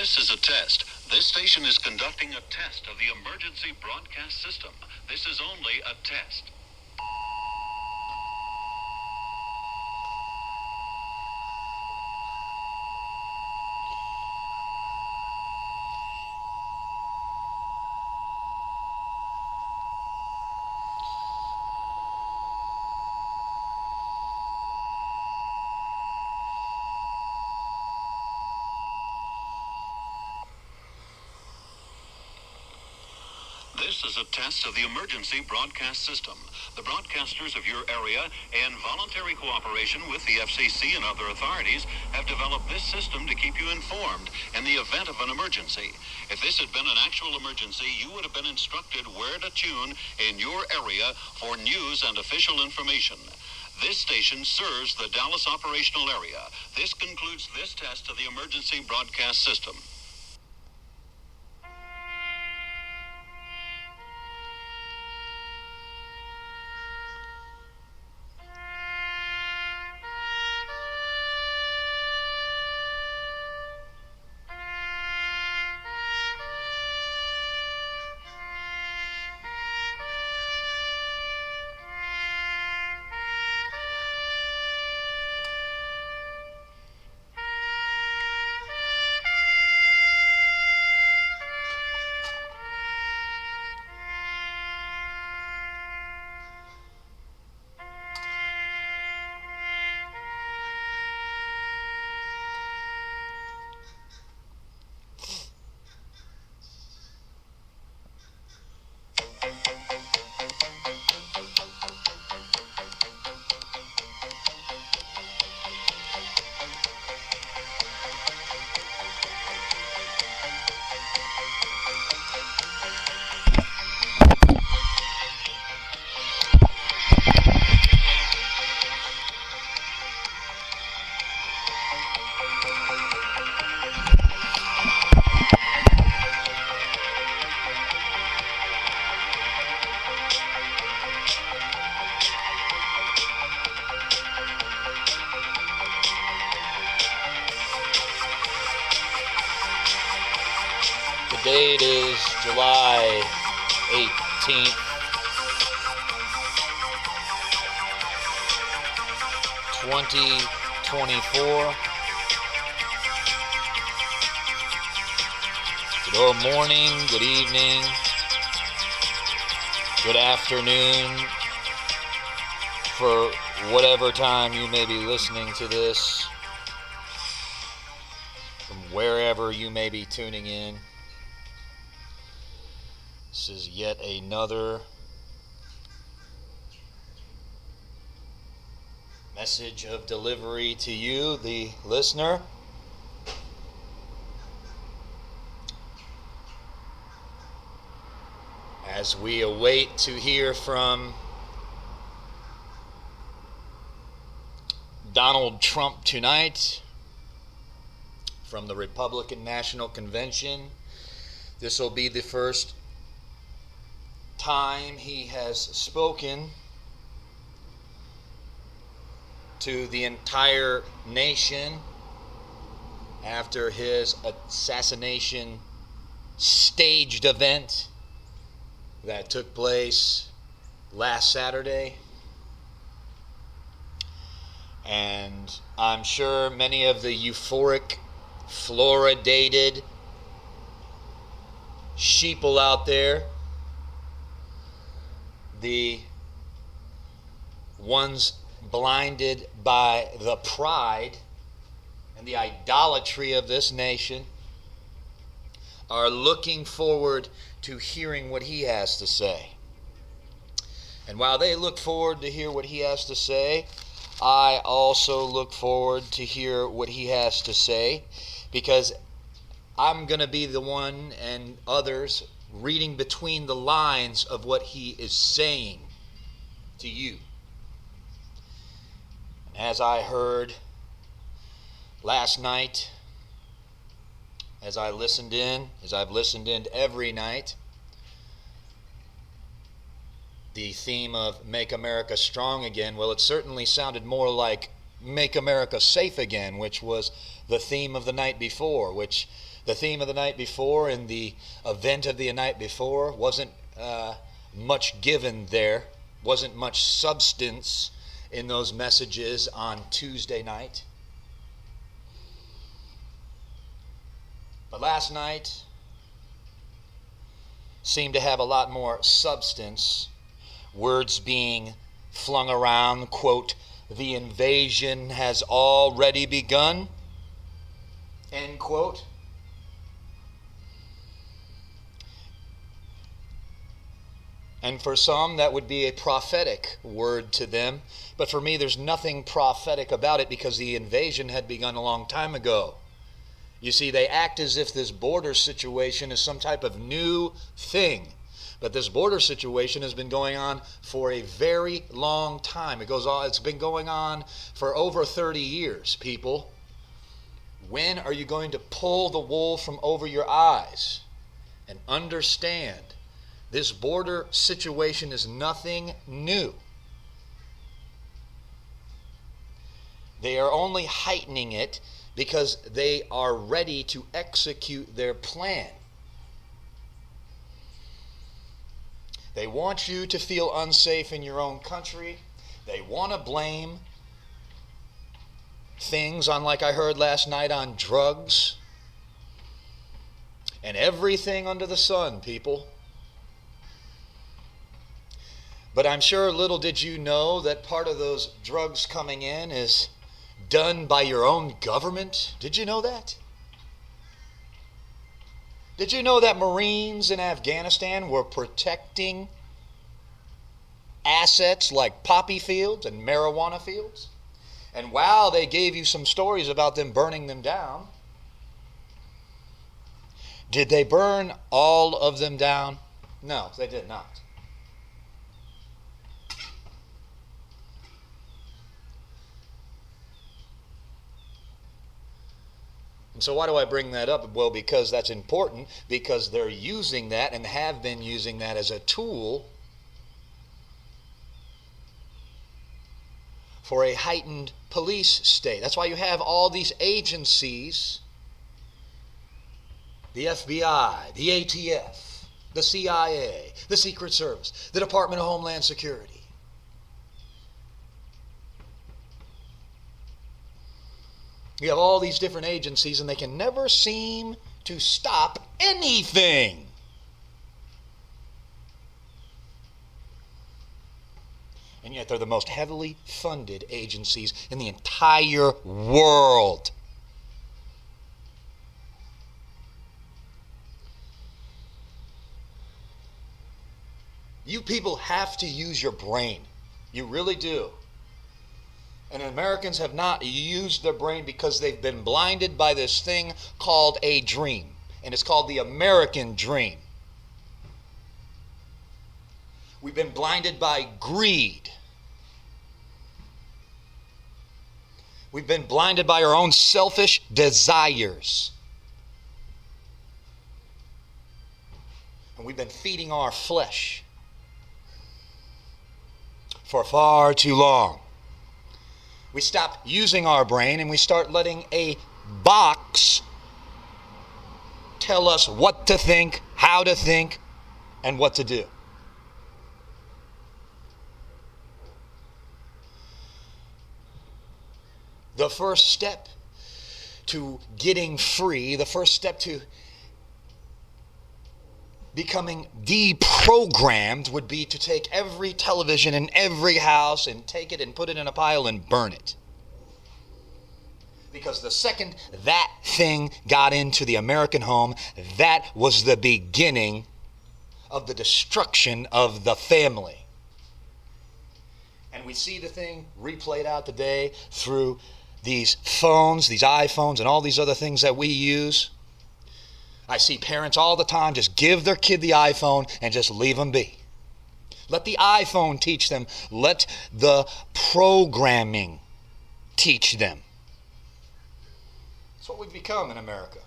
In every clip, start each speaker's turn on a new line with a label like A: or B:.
A: This is a test. This station is conducting a test of the emergency broadcast system. This is only a test. This is a test of the emergency broadcast system. The broadcasters of your area, in voluntary cooperation with the FCC and other authorities, have developed this system to keep you informed in the event of an emergency. If this had been an actual emergency, you would have been instructed where to tune in your area for news and official information. This station serves the Dallas operational area. This concludes this test of the emergency broadcast system.
B: The date is July 18th, 2024. Good morning, good evening, good afternoon, for whatever time you may be listening to this, from wherever you may be tuning in. This is yet another message of delivery to you, the listener. As we await to hear from Donald Trump tonight from the Republican National Convention, this will be the first time he has spoken to the entire nation after his assassination staged event that took place last Saturday. And I'm sure many of the euphoric, fluoridated sheeple out there, the ones blinded by the pride and the idolatry of this nation, are looking forward to hearing what he has to say. And while they look forward to hear what he has to say, I also look forward to hear what he has to say, because I'm going to be the one and others reading between the lines of what he is saying to you. As I heard last night, as I've listened in every night, the theme of Make America Strong Again, well, it certainly sounded more like make America safe again, which was the theme of the night before, which the theme of the night before and the event of the night before wasn't much given there, wasn't much substance in those messages on Tuesday night. But last night seemed to have a lot more substance, words being flung around, quote, "The invasion has already begun," end quote. And for some, that would be a prophetic word to them. But for me, there's nothing prophetic about it because the invasion had begun a long time ago. You see, they act as if this border situation is some type of new thing. But this border situation has been going on for a very long time. It's been going on for over 30 years, people. When are you going to pull the wool from over your eyes and understand this border situation is nothing new? They are only heightening it because they are ready to execute their plan. They want you to feel unsafe in your own country. They want to blame things on, like I heard last night, on drugs and everything under the sun, people. But I'm sure little did you know that part of those drugs coming in is done by your own government. Did you know that? Did you know that Marines in Afghanistan were protecting assets like poppy fields and marijuana fields? And wow, they gave you some stories about them burning them down. Did they burn all of them down? No, they did not. And so why do I bring that up? Well, because that's important, because they're using that and have been using that as a tool for a heightened police state. That's why you have all these agencies, the FBI, the ATF, the CIA, the Secret Service, the Department of Homeland Security. You have all these different agencies, and they can never seem to stop anything. And yet they're the most heavily funded agencies in the entire world. You people have to use your brain. You really do. And Americans have not used their brain because they've been blinded by this thing called a dream. And it's called the American dream. We've been blinded by greed. We've been blinded by our own selfish desires. And we've been feeding our flesh for far too long. We stop using our brain and we start letting a box tell us what to think, how to think, and what to do. The first step to getting free, the first step to becoming deprogrammed would be to take every television in every house and take it and put it in a pile and burn it. Because the second that thing got into the American home, that was the beginning of the destruction of the family. And we see the thing replayed out today through these phones, these iPhones, and all these other things that we use. I see parents all the time just give their kid the iPhone and just leave them be. Let the iPhone teach them. Let the programming teach them. That's what we've become in America.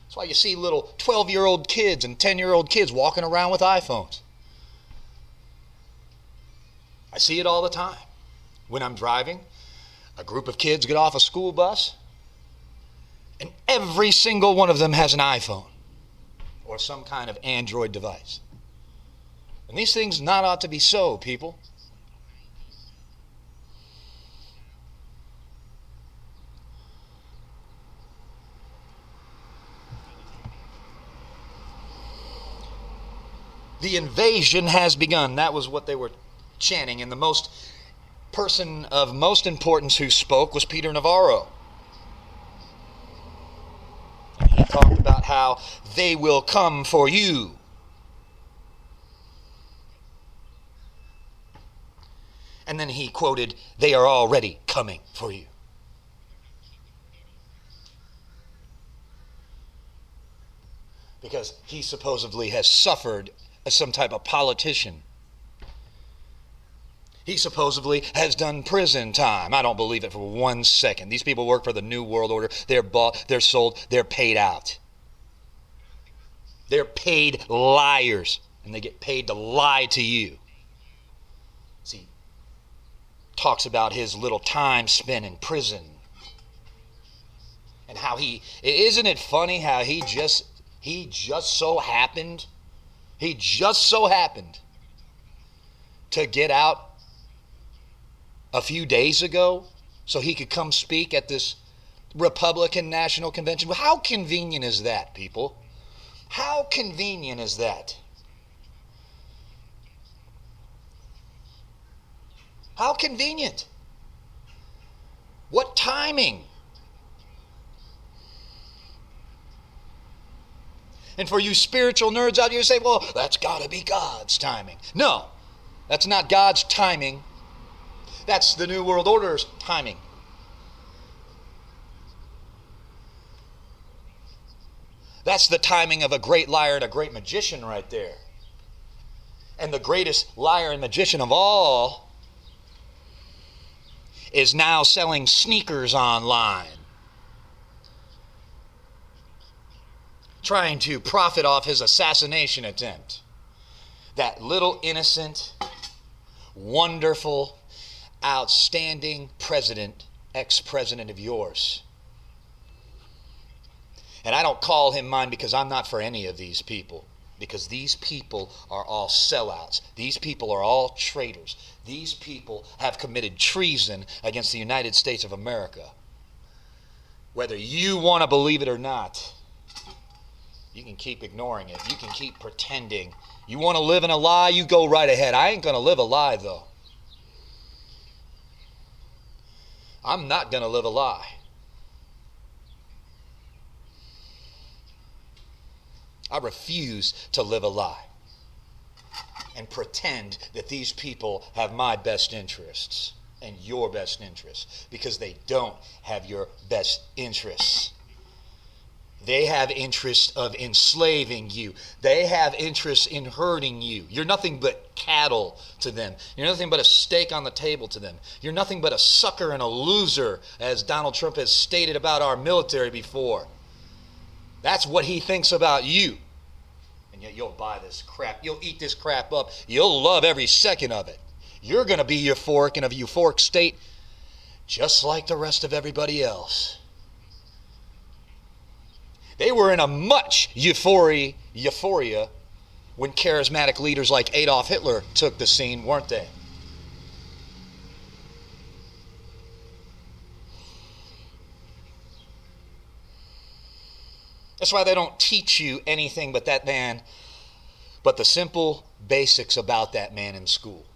B: That's why you see little 12-year-old kids and 10-year-old kids walking around with iPhones. I see it all the time. When I'm driving, A group of kids get off a school bus, and every single one of them has an iPhone or some kind of Android device. And these things not ought to be so, people. The invasion has begun. That was what they were chanting. And the person of most importance who spoke was Peter Navarro. And he talked about how they will come for you. And then he quoted, they are already coming for you. Because he supposedly has suffered as some type of politician. He supposedly has done prison time. I don't believe it for 1 second. These people work for the New World Order. They're bought, they're sold, they're paid out. They're paid liars, and they get paid to lie to you. See, talks about his little time spent in prison. And how isn't it funny how he just so happened to get out a few days ago so he could come speak at this Republican National Convention. Well, how convenient is that, people? How convenient is that? How convenient? What timing? And for you spiritual nerds out here say, well, that's got to be God's timing. No, that's not God's timing. That's the New World Order's timing. That's the timing of a great liar and a great magician right there. And the greatest liar and magician of all is now selling sneakers online, trying to profit off his assassination attempt. That little innocent, wonderful, outstanding president, ex-president of yours. And I don't call him mine because I'm not for any of these people. Because these people are all sellouts. These people are all traitors. These people have committed treason against the United States of America. Whether you want to believe it or not, you can keep ignoring it. You can keep pretending. You want to live in a lie, you go right ahead. I ain't going to live a lie, though. I'm not going to live a lie. I refuse to live a lie and pretend that these people have my best interests and your best interests, because they don't have your best interests. They have interests of enslaving you. They have interests in hurting you. You're nothing but cattle to them. You're nothing but a steak on the table to them. You're nothing but a sucker and a loser, as Donald Trump has stated about our military before. That's what he thinks about you. And yet you'll buy this crap. You'll eat this crap up. You'll love every second of it. You're going to be euphoric in a euphoric state just like the rest of everybody else. They were in a much euphoria when charismatic leaders like Adolf Hitler took the scene, weren't they? That's why they don't teach you anything but that man, but the simple basics about that man in school.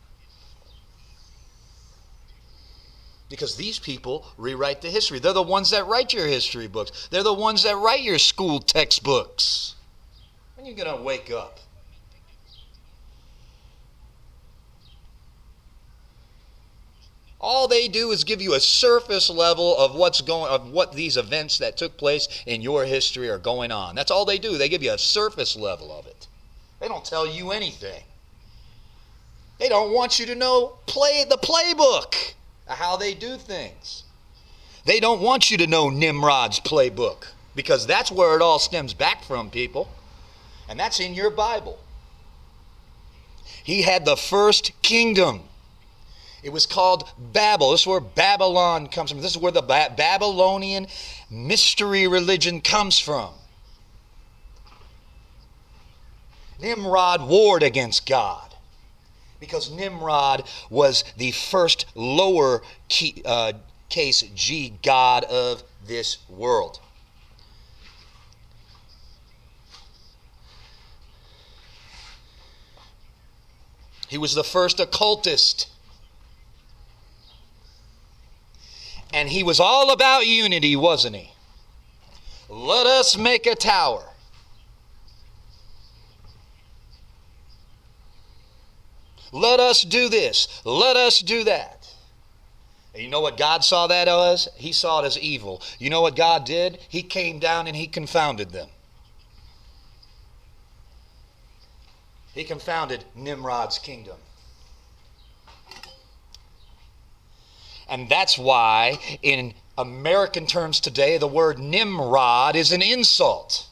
B: Because these people rewrite the history. They're the ones that write your history books. They're the ones that write your school textbooks. When are you going to wake up? All they do is give you a surface level of what these events that took place in your history are going on. That's all they do. They give you a surface level of it. They don't tell you anything. They don't want you to know the playbook of how they do things. They don't want you to know Nimrod's playbook, because that's where it all stems back from, people. And that's in your Bible. He had the first kingdom. It was called Babel. This is where Babylon comes from. This is where the Babylonian mystery religion comes from. Nimrod warred against God because Nimrod was the first lower case G god of this world. He was the first occultist. And he was all about unity, wasn't he? Let us make a tower. Let us do this. Let us do that. And you know what God saw that as? He saw it as evil. You know what God did? He came down and he confounded them. He confounded Nimrod's kingdom. And that's why, in American terms today, the word Nimrod is an insult.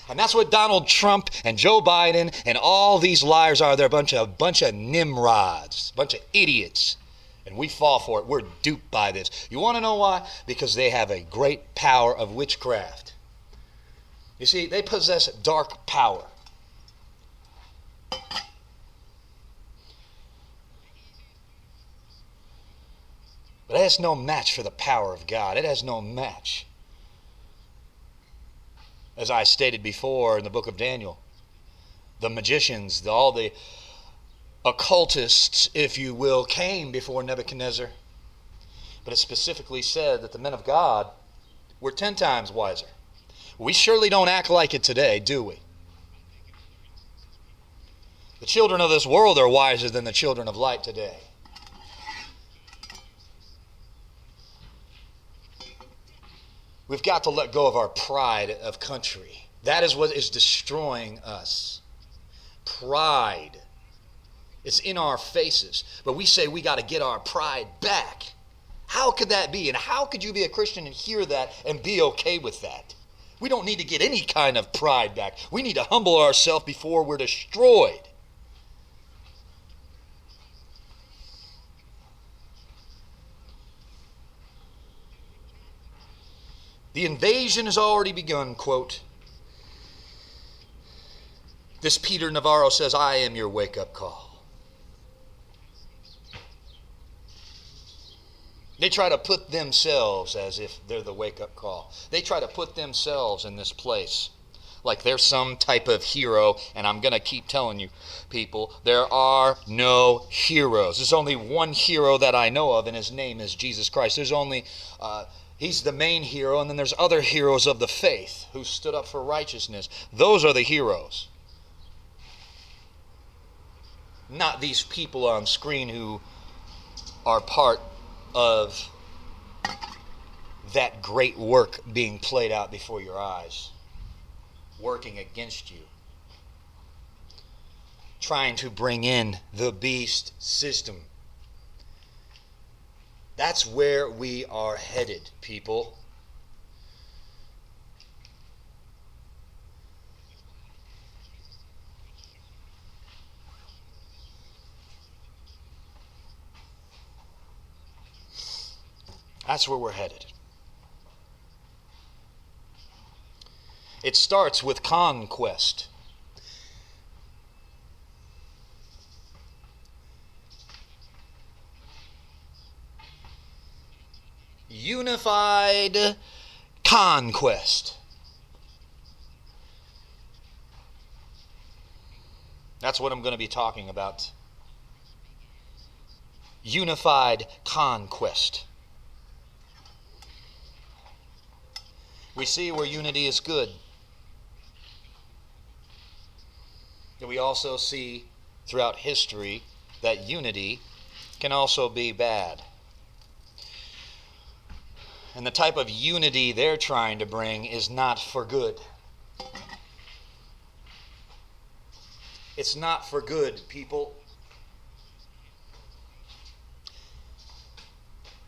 B: And that's what Donald Trump and Joe Biden and all these liars are. They're a bunch of Nimrods, a bunch of idiots. And we fall for it. We're duped by this. You want to know why? Because they have a great power of witchcraft. You see, they possess dark power. But it has no match for the power of God. It has no match. As I stated before in the book of Daniel, the magicians, all the occultists, if you will, came before Nebuchadnezzar. But it specifically said that the men of God were 10 times wiser. We surely don't act like it today, do we? The children of this world are wiser than the children of light today. We've got to let go of our pride of country. That is what is destroying us. Pride. It's in our faces. But we say we got to get our pride back. How could that be? And how could you be a Christian and hear that and be okay with that? We don't need to get any kind of pride back. We need to humble ourselves before we're destroyed. The invasion has already begun, quote. This Peter Navarro says, I am your wake-up call. They try to put themselves as if they're the wake-up call. They try to put themselves in this place like they're some type of hero, and I'm going to keep telling you, people, there are no heroes. There's only one hero that I know of, and his name is Jesus Christ. There's only... He's the main hero, and then there's other heroes of the faith who stood up for righteousness. Those are the heroes. Not these people on screen who are part of that great work being played out before your eyes, working against you, trying to bring in the beast system. That's where we are headed, people. That's where we're headed. It starts with conquest. Unified conquest. That's what I'm going to be talking about. Unified conquest. We see where unity is good. And we also see throughout history that unity can also be bad. And the type of unity they're trying to bring is not for good. It's not for good, people.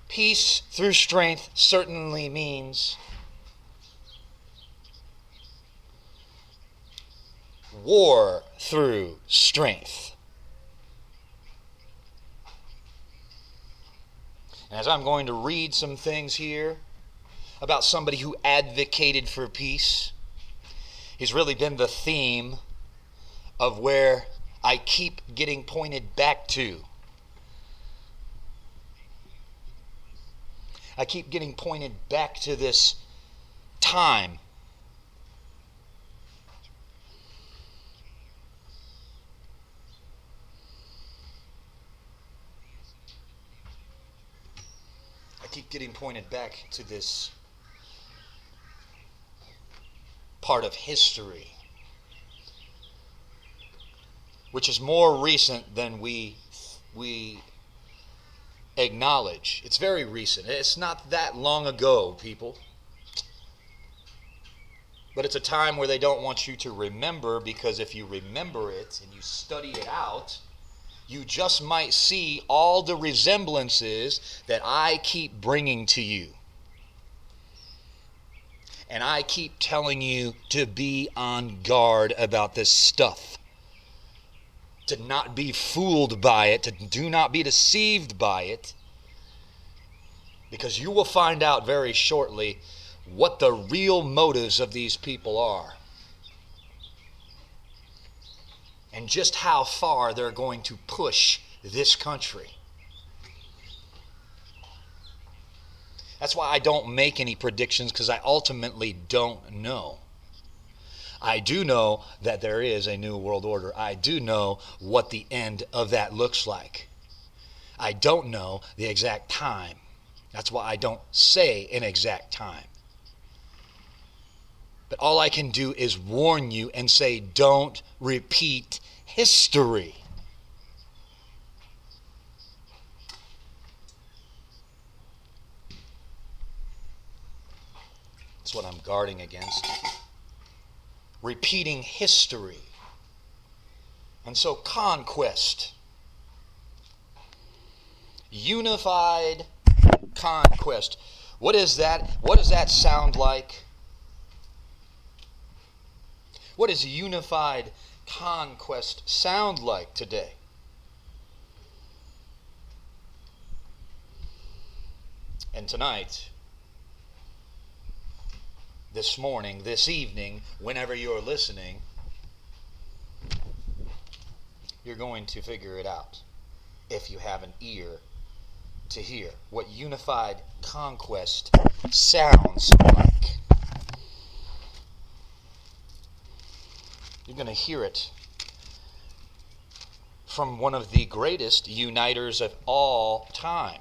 B: Peace through strength certainly means war through strength. And as I'm going to read some things here about somebody who advocated for peace, he's really been the theme of where I keep getting pointed back to. I keep getting pointed back to this time. I keep getting pointed back to this part of history, which is more recent than we acknowledge. It's very recent. It's not that long ago, people. But it's a time where they don't want you to remember, because if you remember it and you study it out, you just might see all the resemblances that I keep bringing to you. And I keep telling you to be on guard about this stuff. To not be fooled by it, to do not be deceived by it, because you will find out very shortly what the real motives of these people are, and just how far they're going to push this country. That's why I don't make any predictions, because I ultimately don't know. I do know that there is a new world order. I do know what the end of that looks like. I don't know the exact time. That's why I don't say an exact time. But all I can do is warn you and say, don't repeat history. That's what I'm guarding against. Repeating history. And so conquest. Unified conquest. What is that? What does that sound like? What does unified conquest sound like today? And tonight, this morning, this evening, whenever you're listening, you're going to figure it out if you have an ear to hear what unified conquest sounds like. You're going to hear it from one of the greatest uniters of all time.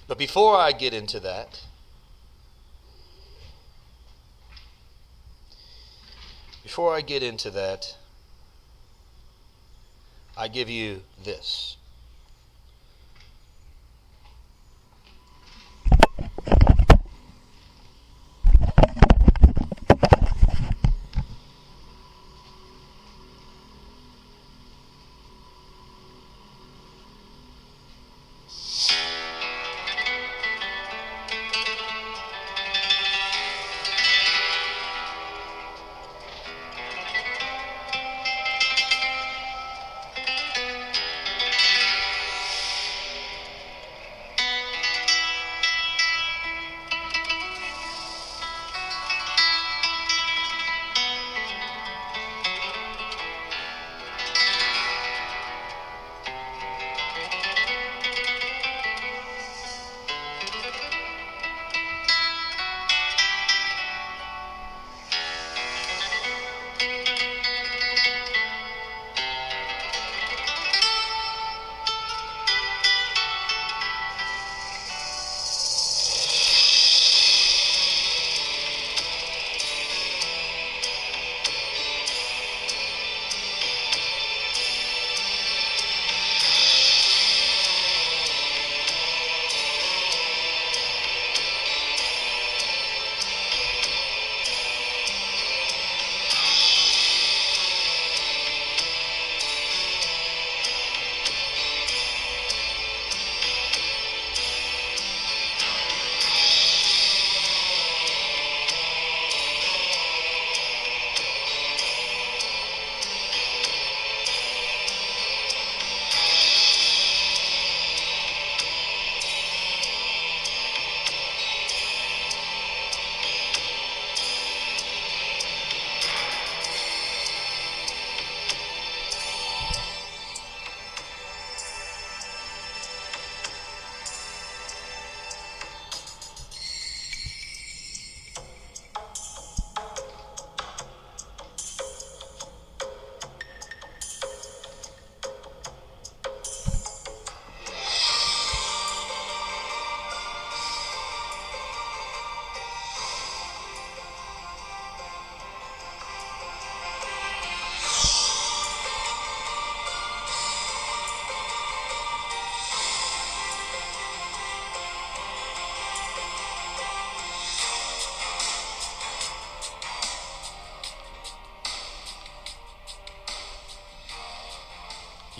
B: But before I get into that, I give you this.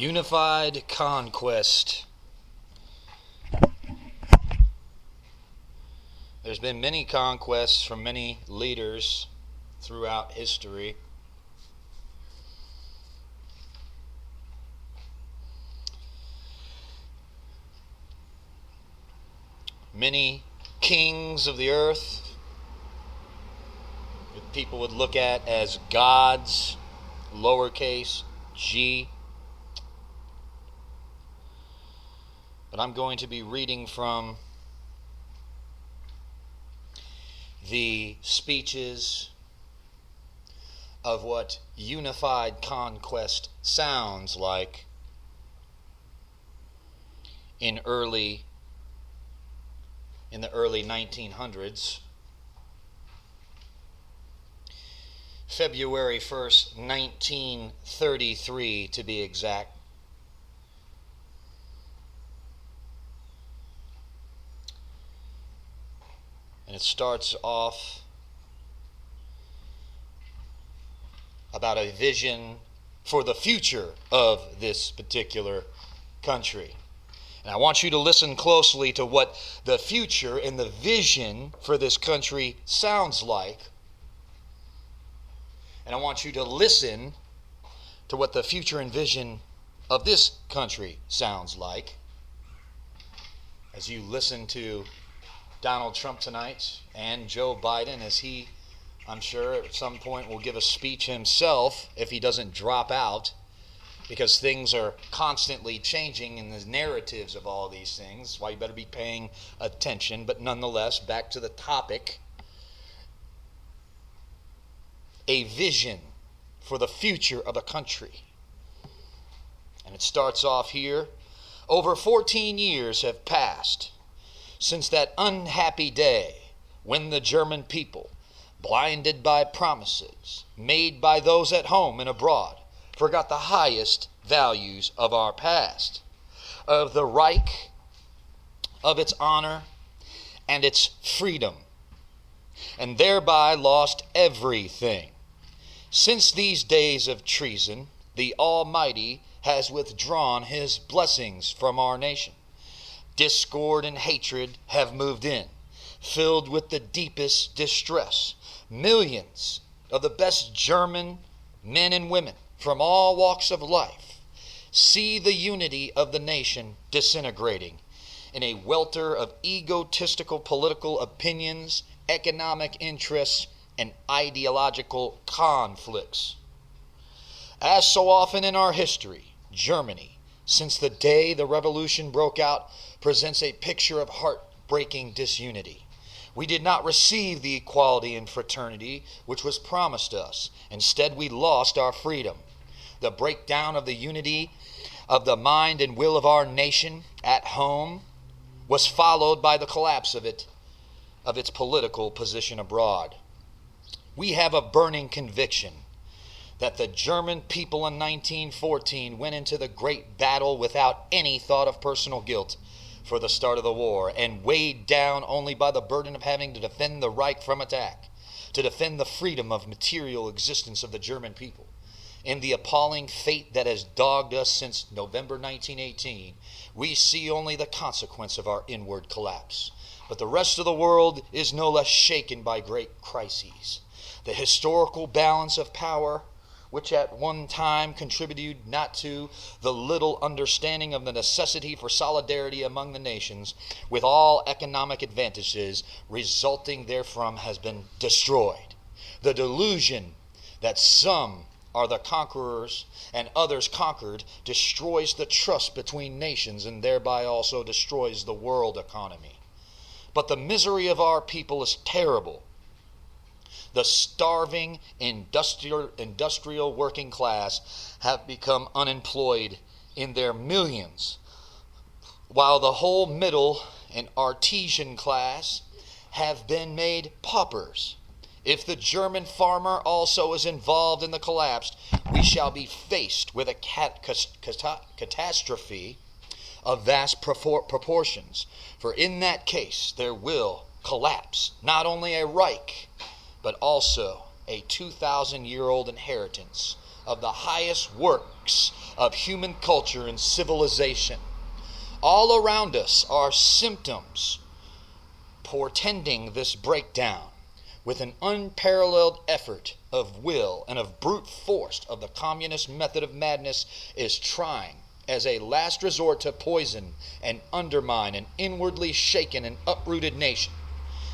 B: Unified conquest. There's been many conquests from many leaders throughout history. Many kings of the earth that people would look at as gods, lowercase g. But I'm going to be reading from the speeches of what unified conquest sounds like in the early 1900s. February 1st, 1933 to be exact. And it starts off about a vision for the future of this particular country. And I want you to listen closely to what the future and the vision for this country sounds like. And I want you to listen to what the future and vision of this country sounds like as you listen to Donald Trump tonight and Joe Biden, as he, I'm sure, at some point will give a speech himself if he doesn't drop out, because things are constantly changing in the narratives of all these things. That's why you better be paying attention. But nonetheless, back to the topic. A vision for the future of a country. And it starts off here. Over 14 years have passed since that unhappy day when the German people, blinded by promises made by those at home and abroad, forgot the highest values of our past, of the Reich, of its honor, and its freedom, and thereby lost everything. Since these days of treason, the Almighty has withdrawn his blessings from our nation. Discord and hatred have moved in, filled with the deepest distress. Millions of the best German men and women from all walks of life see the unity of the nation disintegrating in a welter of egotistical political opinions, economic interests, and ideological conflicts. As so often in our history, Germany, since the day the revolution broke out, presents a picture of heartbreaking disunity. We did not receive the equality and fraternity which was promised us. Instead, we lost our freedom. The breakdown of the unity of the mind and will of our nation at home was followed by the collapse of its political position abroad. We have a burning conviction that the German people in 1914 went into the great battle without any thought of personal guilt for the start of the war, and weighed down only by the burden of having to defend the Reich from attack, to defend the freedom of material existence of the German people. In the appalling fate that has dogged us since November 1918, we see only the consequence of our inward collapse. But the rest of the world is no less shaken by great crises. The historical balance of power, which at one time contributed not to the little understanding of the necessity for solidarity among the nations, with all economic advantages resulting therefrom, has been destroyed. The delusion that some are the conquerors and others conquered destroys the trust between nations, and thereby also destroys the world economy. But the misery of our people is terrible. The starving industrial working class have become unemployed in their millions, while the whole middle and artisan class have been made paupers. If the German farmer also is involved in the collapse, we shall be faced with a catastrophe of vast proportions. For in that case, there will collapse not only a Reich, but also a 2,000-year-old inheritance of the highest works of human culture and civilization. All around us are symptoms portending this breakdown, with an unparalleled effort of will and of brute force of the communist method of madness is trying as a last resort to poison and undermine an inwardly shaken and uprooted nation.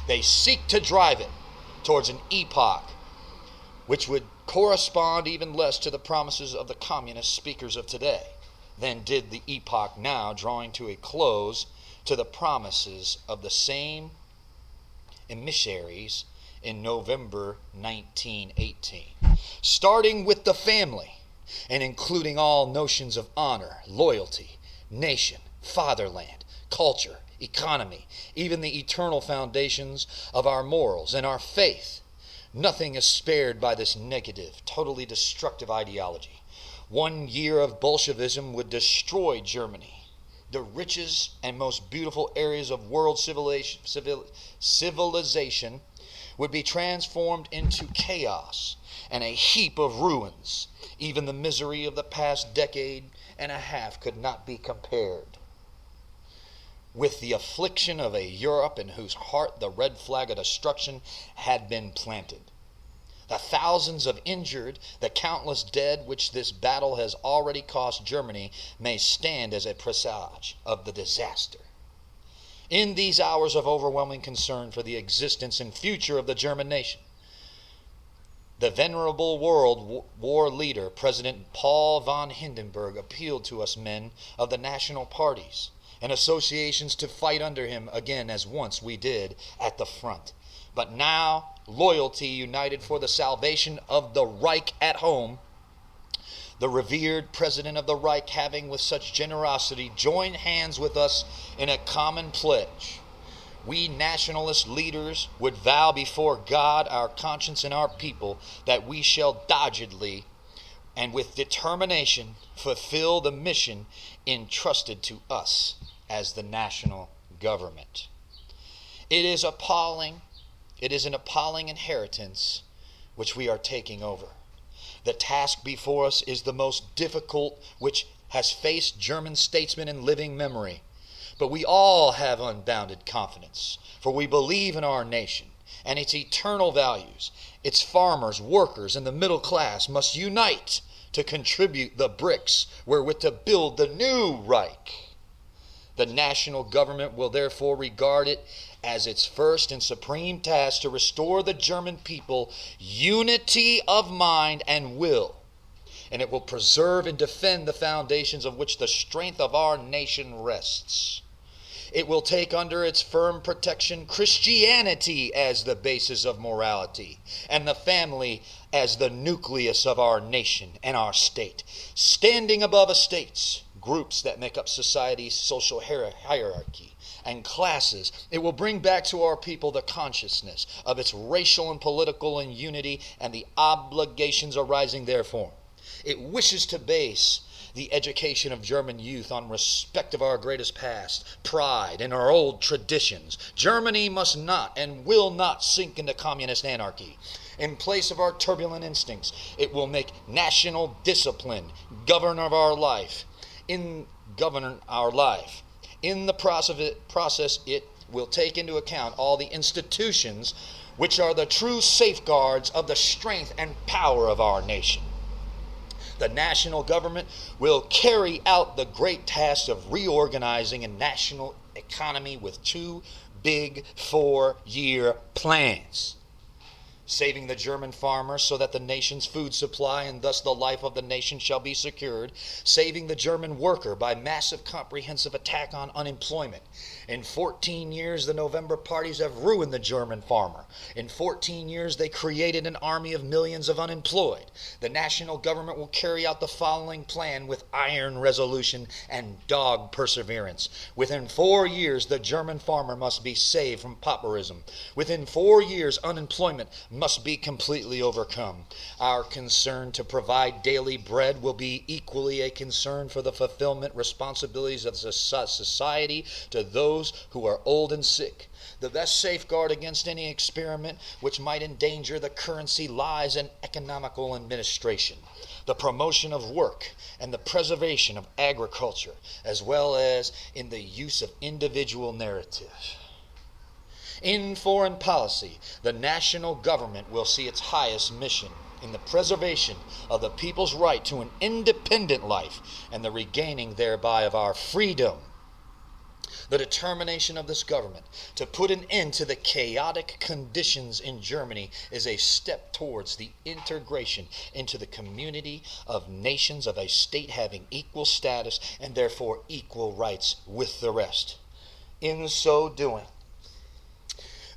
B: They seek to drive it towards an epoch which would correspond even less to the promises of the communist speakers of today than did the epoch now drawing to a close to the promises of the same emissaries in November 1918. Starting with the family and including all notions of honor, loyalty, nation, fatherland, culture, economy, even the eternal foundations of our morals and our faith. Nothing is spared by this negative, totally destructive ideology. 1 year of Bolshevism would destroy Germany. The richest and most beautiful areas of world civilization would be transformed into chaos and a heap of ruins. Even the misery of the past decade and a half could not be compared with the affliction of a Europe in whose heart the red flag of destruction had been planted. The thousands of injured, the countless dead which this battle has already cost Germany may stand as a presage of the disaster. In these hours of overwhelming concern for the existence and future of the German nation, the venerable World War leader, President Paul von Hindenburg, appealed to us men of the national parties and associations to fight under him again as once we did at the front. But now, loyalty united for the salvation of the Reich at home, the revered President of the Reich having with such generosity joined hands with us in a common pledge, we nationalist leaders would vow before God, our conscience, and our people that we shall doggedly and with determination fulfill the mission entrusted to us as the national government. It is appalling. It is an appalling inheritance which we are taking over. The task before us is the most difficult which has faced German statesmen in living memory. But we all have unbounded confidence, for we believe in our nation and its eternal values. Its farmers, workers, and the middle class must unite to contribute the bricks wherewith to build the new Reich. The national government will therefore regard it as its first and supreme task to restore the German people unity of mind and will, and it will preserve and defend the foundations of which the strength of our nation rests. It will take under its firm protection Christianity as the basis of morality, and the family as the nucleus of our nation and our state, standing above estates, groups that make up society's social hierarchy, and classes. It will bring back to our people the consciousness of its racial and political unity and the obligations arising therefrom. It wishes to base the education of German youth on respect of our greatest past, pride, and our old traditions. Germany must not and will not sink into communist anarchy. In place of our turbulent instincts, it will make national discipline govern our life. In the process, it will take into account all the institutions which are the true safeguards of the strength and power of our nation. The national government will carry out the great task of reorganizing a national economy with 2 big 4-year plans. Saving the German farmer so that the nation's food supply and thus the life of the nation shall be secured. Saving the German worker by massive comprehensive attack on unemployment. In 14 years, the November parties have ruined the German farmer. In 14 years, they created an army of millions of unemployed. The national government will carry out the following plan with iron resolution and dogged perseverance. Within 4 years, the German farmer must be saved from pauperism. Within 4 years, unemployment must be completely overcome. Our concern to provide daily bread will be equally a concern for the fulfillment responsibilities of society to those who are old and sick. The best safeguard against any experiment which might endanger the currency lies in economical administration. the promotion of work, and the preservation of agriculture, as well as in the use of individual narrative. In foreign policy, the national government will see its highest mission in the preservation of the people's right to an independent life and the regaining thereby of our freedom. The determination of this government to put an end to the chaotic conditions in Germany is a step towards the integration into the community of nations of a state having equal status and therefore equal rights with the rest. In so doing,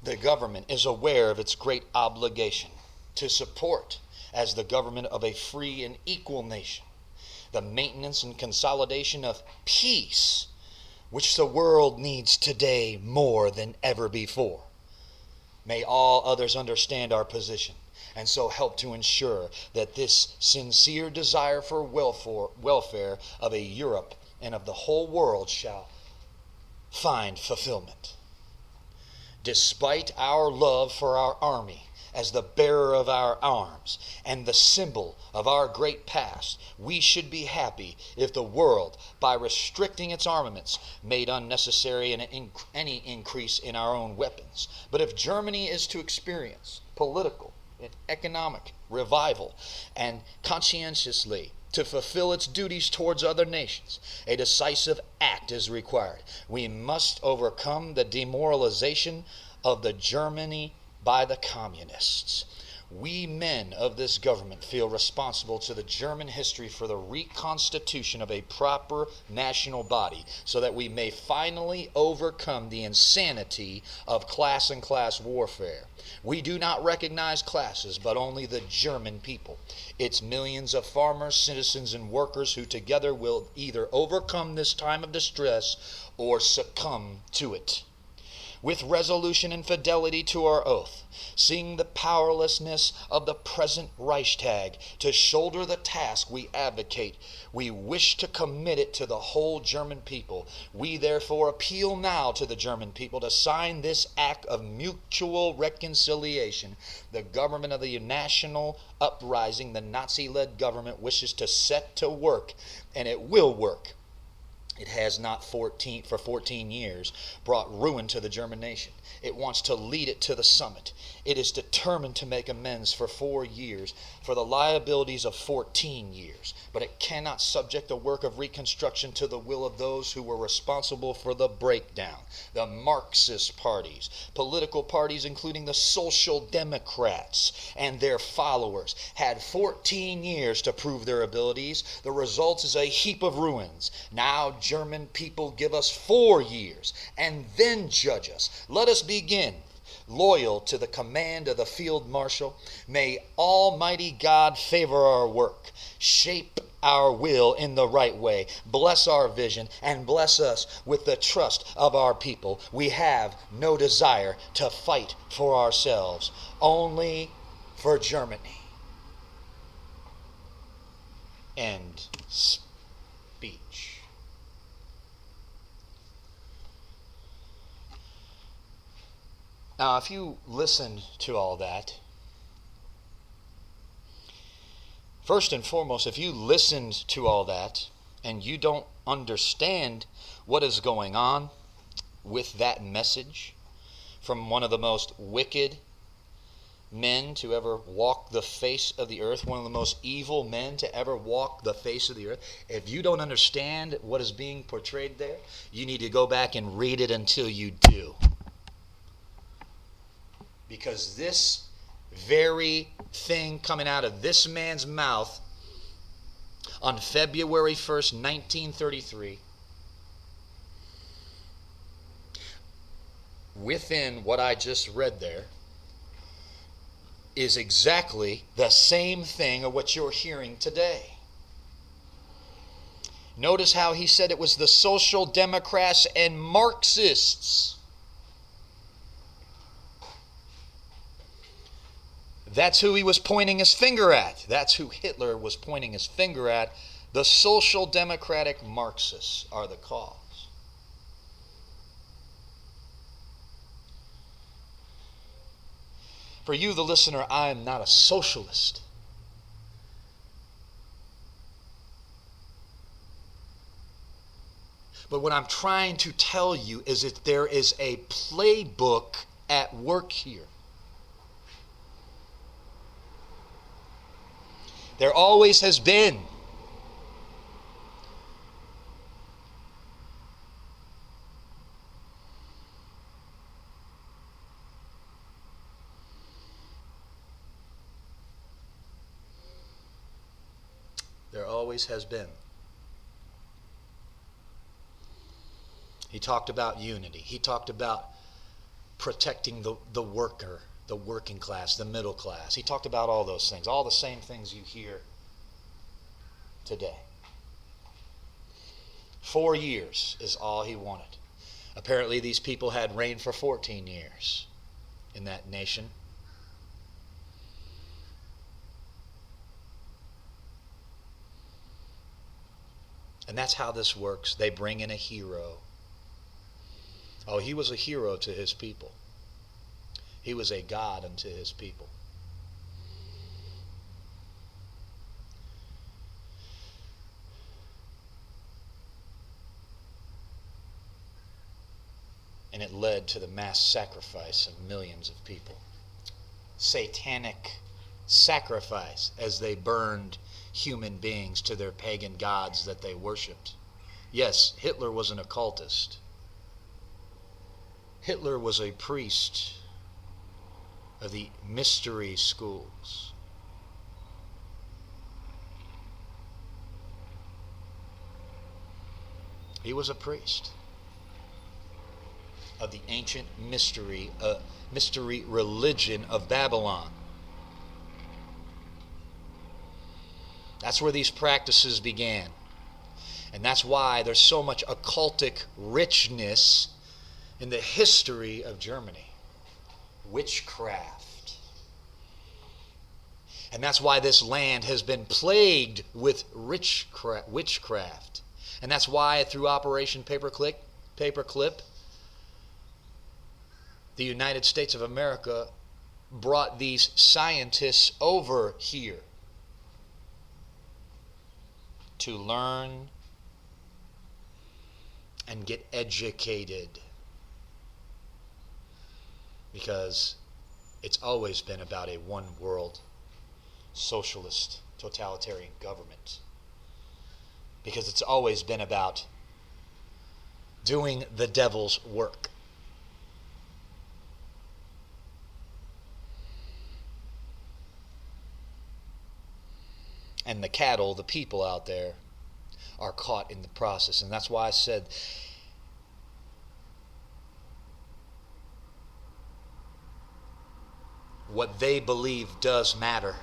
B: the government is aware of its great obligation to support, as the government of a free and equal nation, the maintenance and consolidation of peace, which the world needs today more than ever before. May all others understand our position and so help to ensure that this sincere desire for welfare of a Europe and of the whole world shall find fulfillment. Despite our love for our army as the bearer of our arms and the symbol of our great past, we should be happy if the world, by restricting its armaments, made unnecessary any increase in our own weapons. But if Germany is to experience political and economic revival and conscientiously to fulfill its duties towards other nations, a decisive act is required. We must overcome the demoralization of the Germany by the communists. We men of this government feel responsible to the German history for the reconstitution of a proper national body so that we may finally overcome the insanity of class and class warfare. We do not recognize classes, but only the German people, its millions of farmers, citizens, and workers who together will either overcome this time of distress or succumb to it. With resolution and fidelity to our oath, seeing the powerlessness of the present Reichstag to shoulder the task we advocate, we wish to commit it to the whole German people. We therefore appeal now to the German people to sign this act of mutual reconciliation. The government of the national uprising, the Nazi-led government, wishes to set to work, and it will work. It has not for 14 years brought ruin to the German nation. It wants to lead it to the summit. It is determined to make amends for 4 years for the liabilities of 14 years. But it cannot subject the work of reconstruction to the will of those who were responsible for the breakdown. The Marxist parties, political parties including the Social Democrats and their followers, had 14 years to prove their abilities. The result is a heap of ruins. Now, German people, give us 4 years and then judge us. Let us begin. Loyal to the command of the field marshal, may Almighty God favor our work, shape our will in the right way, bless our vision, and bless us with the trust of our people. We have no desire to fight for ourselves, only for Germany. End speech. Now, if you listen to all that, first and foremost, if you listened to all that and you don't understand what is going on with that message from one of the most wicked men to ever walk the face of the earth, one of the most evil men to ever walk the face of the earth, if you don't understand what is being portrayed there, you need to go back and read it until you do. Because this very thing coming out of this man's mouth on February 1st, 1933, within what I just read there, is exactly the same thing of what you're hearing today. Notice how he said it was the Social Democrats and Marxists. That's who he was pointing his finger at. That's who Hitler was pointing his finger at. The Social Democratic Marxists are the cause. For you, the listener, I am not a socialist. But what I'm trying to tell you is that there is a playbook at work here. There always has been. There always has been. He talked about unity. He talked about protecting the worker, the working class, the middle class. He talked about all those things, all the same things you hear today. 4 years is all he wanted. Apparently these people had reigned for 14 years in that nation. And that's how this works. They bring in a hero. Oh, he was a hero to his people. He was a God unto his people. And it led to the mass sacrifice of millions of people. Satanic sacrifice as they burned human beings to their pagan gods that they worshipped. Yes, Hitler was an occultist. Hitler was a priest of the mystery schools. He was a priest of the ancient mystery religion of Babylon. That's where these practices began. And that's why there's so much occultic richness in the history of Germany. Witchcraft. And that's why this land has been plagued with witchcraft. And that's why through Operation Paperclip, the United States of America brought these scientists over here to learn and get educated, because it's always been about a one world socialist totalitarian government, because it's always been about doing the devil's work. And the cattle, the people out there, are caught in the process. And that's why I said what they believe does matter,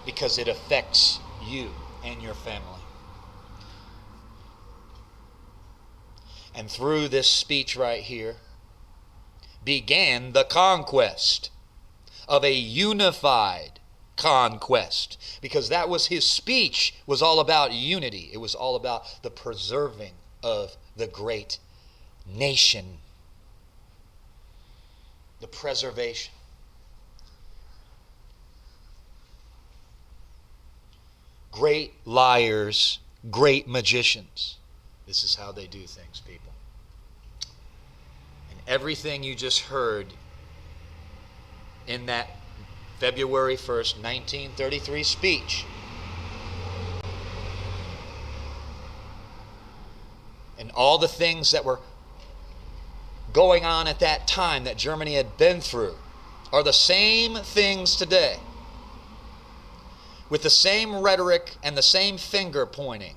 B: because it affects you and your family. And through this speech right here began the conquest of a unified conquest, because that was his speech, was all about unity. It was all about the preserving of the great nation, the preservation. Great liars, great magicians. This is how they do things, people. And everything you just heard in that February 1st, 1933 speech, and all the things that were going on at that time that Germany had been through, are the same things today, with the same rhetoric and the same finger pointing.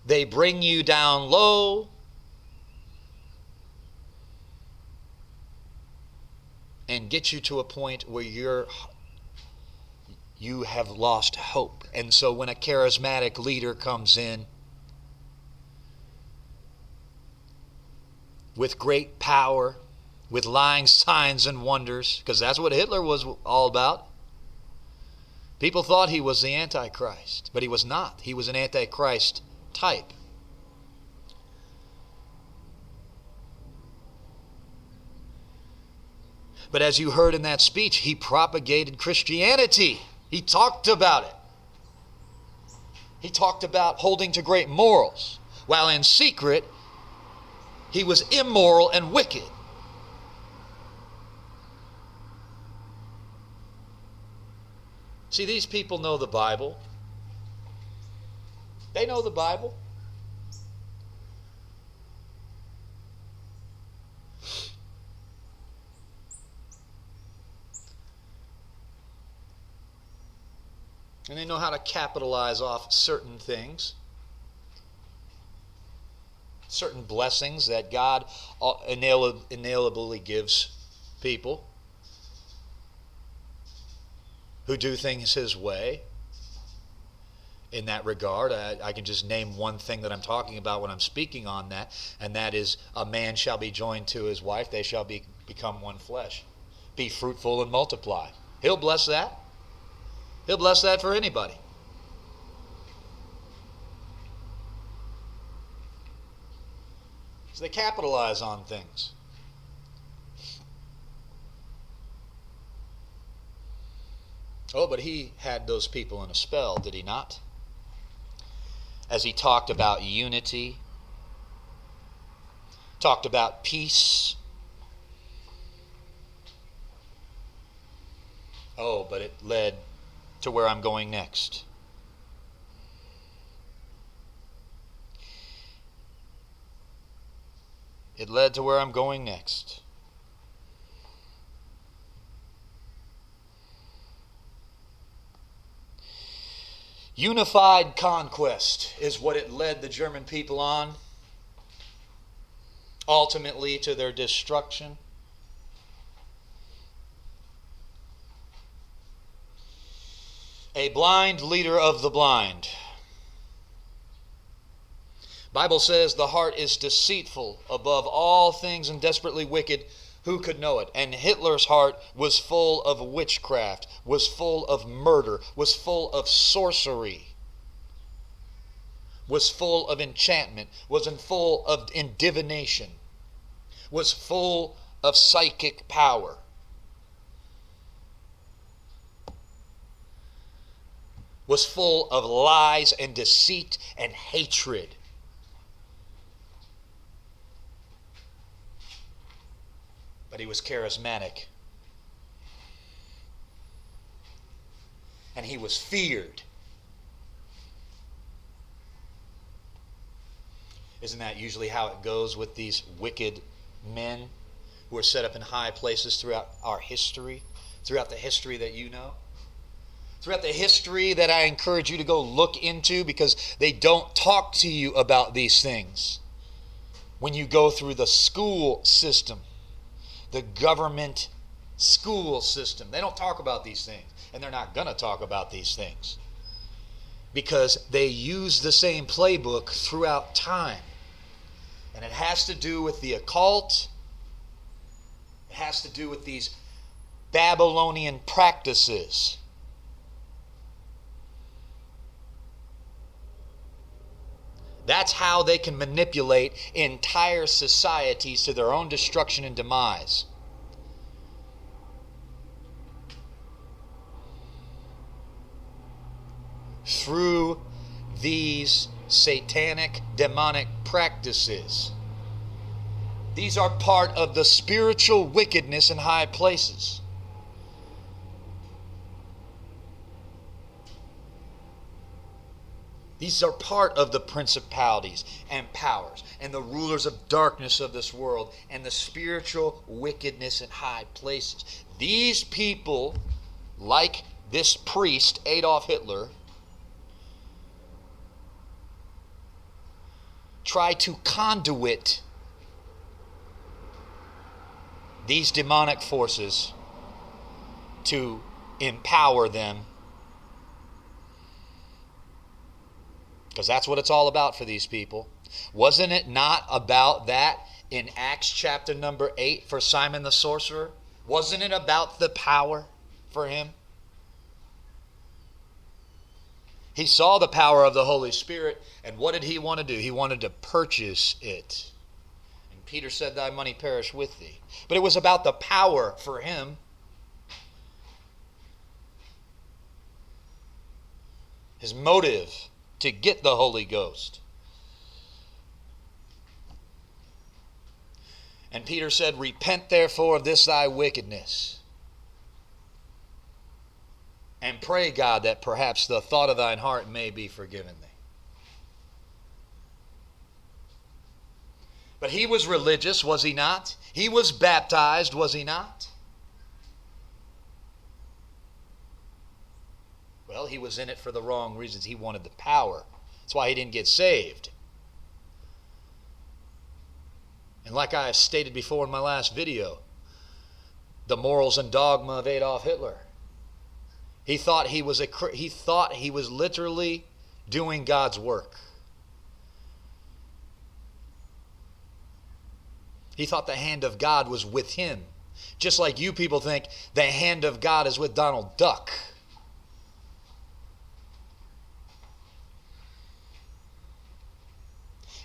B: They bring you down low and get you to a point where you have lost hope. And so when a charismatic leader comes in with great power, with lying signs and wonders, because that's what Hitler was all about. People thought he was the Antichrist, but he was not. He was an Antichrist type. But as you heard in that speech, he propagated Christianity. He talked about it. He talked about holding to great morals, while in secret, he was immoral and wicked. See, these people know the Bible. They know the Bible. And they know how to capitalize off certain things, certain blessings that God inalienably gives people who do things His way. In that regard, I can just name one thing that I'm talking about when I'm speaking on that, and that is a man shall be joined to his wife, they shall become one flesh. Be fruitful and multiply. He'll bless that. He'll bless that for anybody. So they capitalize on things. Oh, but he had those people in a spell, did he not? As he talked about unity, talked about peace. Oh, but it led to where I'm going next. It led to where I'm going next. Unified conquest is what it led the German people on, ultimately to their destruction. A blind leader of the blind. Bible says the heart is deceitful above all things and desperately wicked. Who could know it? And Hitler's heart was full of witchcraft, was full of murder, was full of sorcery, was full of enchantment, was full of divination, was full of psychic power. Was full of lies and deceit and hatred. But he was charismatic. And he was feared. Isn't that usually how it goes with these wicked men who are set up in high places throughout our history, throughout the history that you know? Throughout the history that I encourage you to go look into, because they don't talk to you about these things. When you go through the school system, the government school system, they don't talk about these things. And they're not going to talk about these things. Because they use the same playbook throughout time. And it has to do with the occult. It has to do with these Babylonian practices. That's how they can manipulate entire societies to their own destruction and demise. Through these satanic, demonic practices. These are part of the spiritual wickedness in high places. These are part of the principalities and powers and the rulers of darkness of this world and the spiritual wickedness in high places. These people, like this priest, Adolf Hitler, try to conduit these demonic forces to empower them. Because that's what it's all about for these people. Wasn't it not about that in Acts chapter number 8 for Simon the sorcerer? Wasn't it about the power for him? He saw the power of the Holy Spirit, and what did he want to do? He wanted to purchase it. And Peter said, "Thy money perish with thee." But it was about the power for him. his motive to get the Holy Ghost. And Peter said, repent therefore of this thy wickedness, and pray God that perhaps the thought of thine heart may be forgiven thee. But he was religious, was he not? He was baptized, was he not? Well, he was in it for the wrong reasons. He wanted the power. That's why he didn't get saved. And like I have stated before in my last video, the morals and dogma of Adolf Hitler. He thought he was literally doing God's work. He thought the hand of God was with him. Just like you people think the hand of God is with Donald Duck.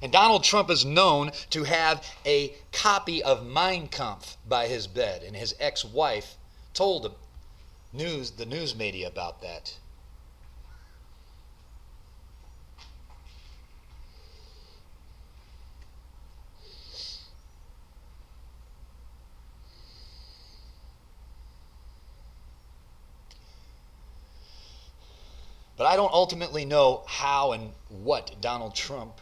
B: And Donald Trump is known to have a copy of Mein Kampf by his bed. And his ex-wife told him, the news media, about that. But I don't ultimately know how and what Donald Trump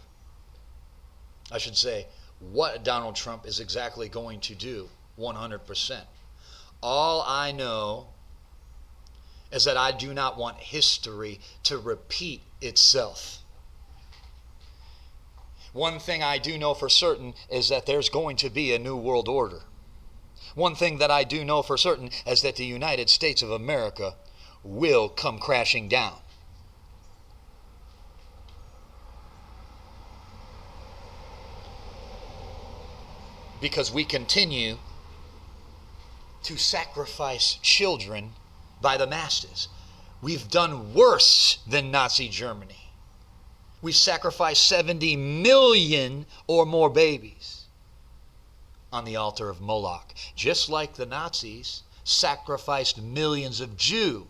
B: is exactly going to do 100%. All I know is that I do not want history to repeat itself. One thing I do know for certain is that there's going to be a new world order. One thing that I do know for certain is that the United States of America will come crashing down. Because we continue to sacrifice children by the masses. We've done worse than Nazi Germany. We sacrificed 70 million or more babies on the altar of Moloch, just like the Nazis sacrificed millions of Jews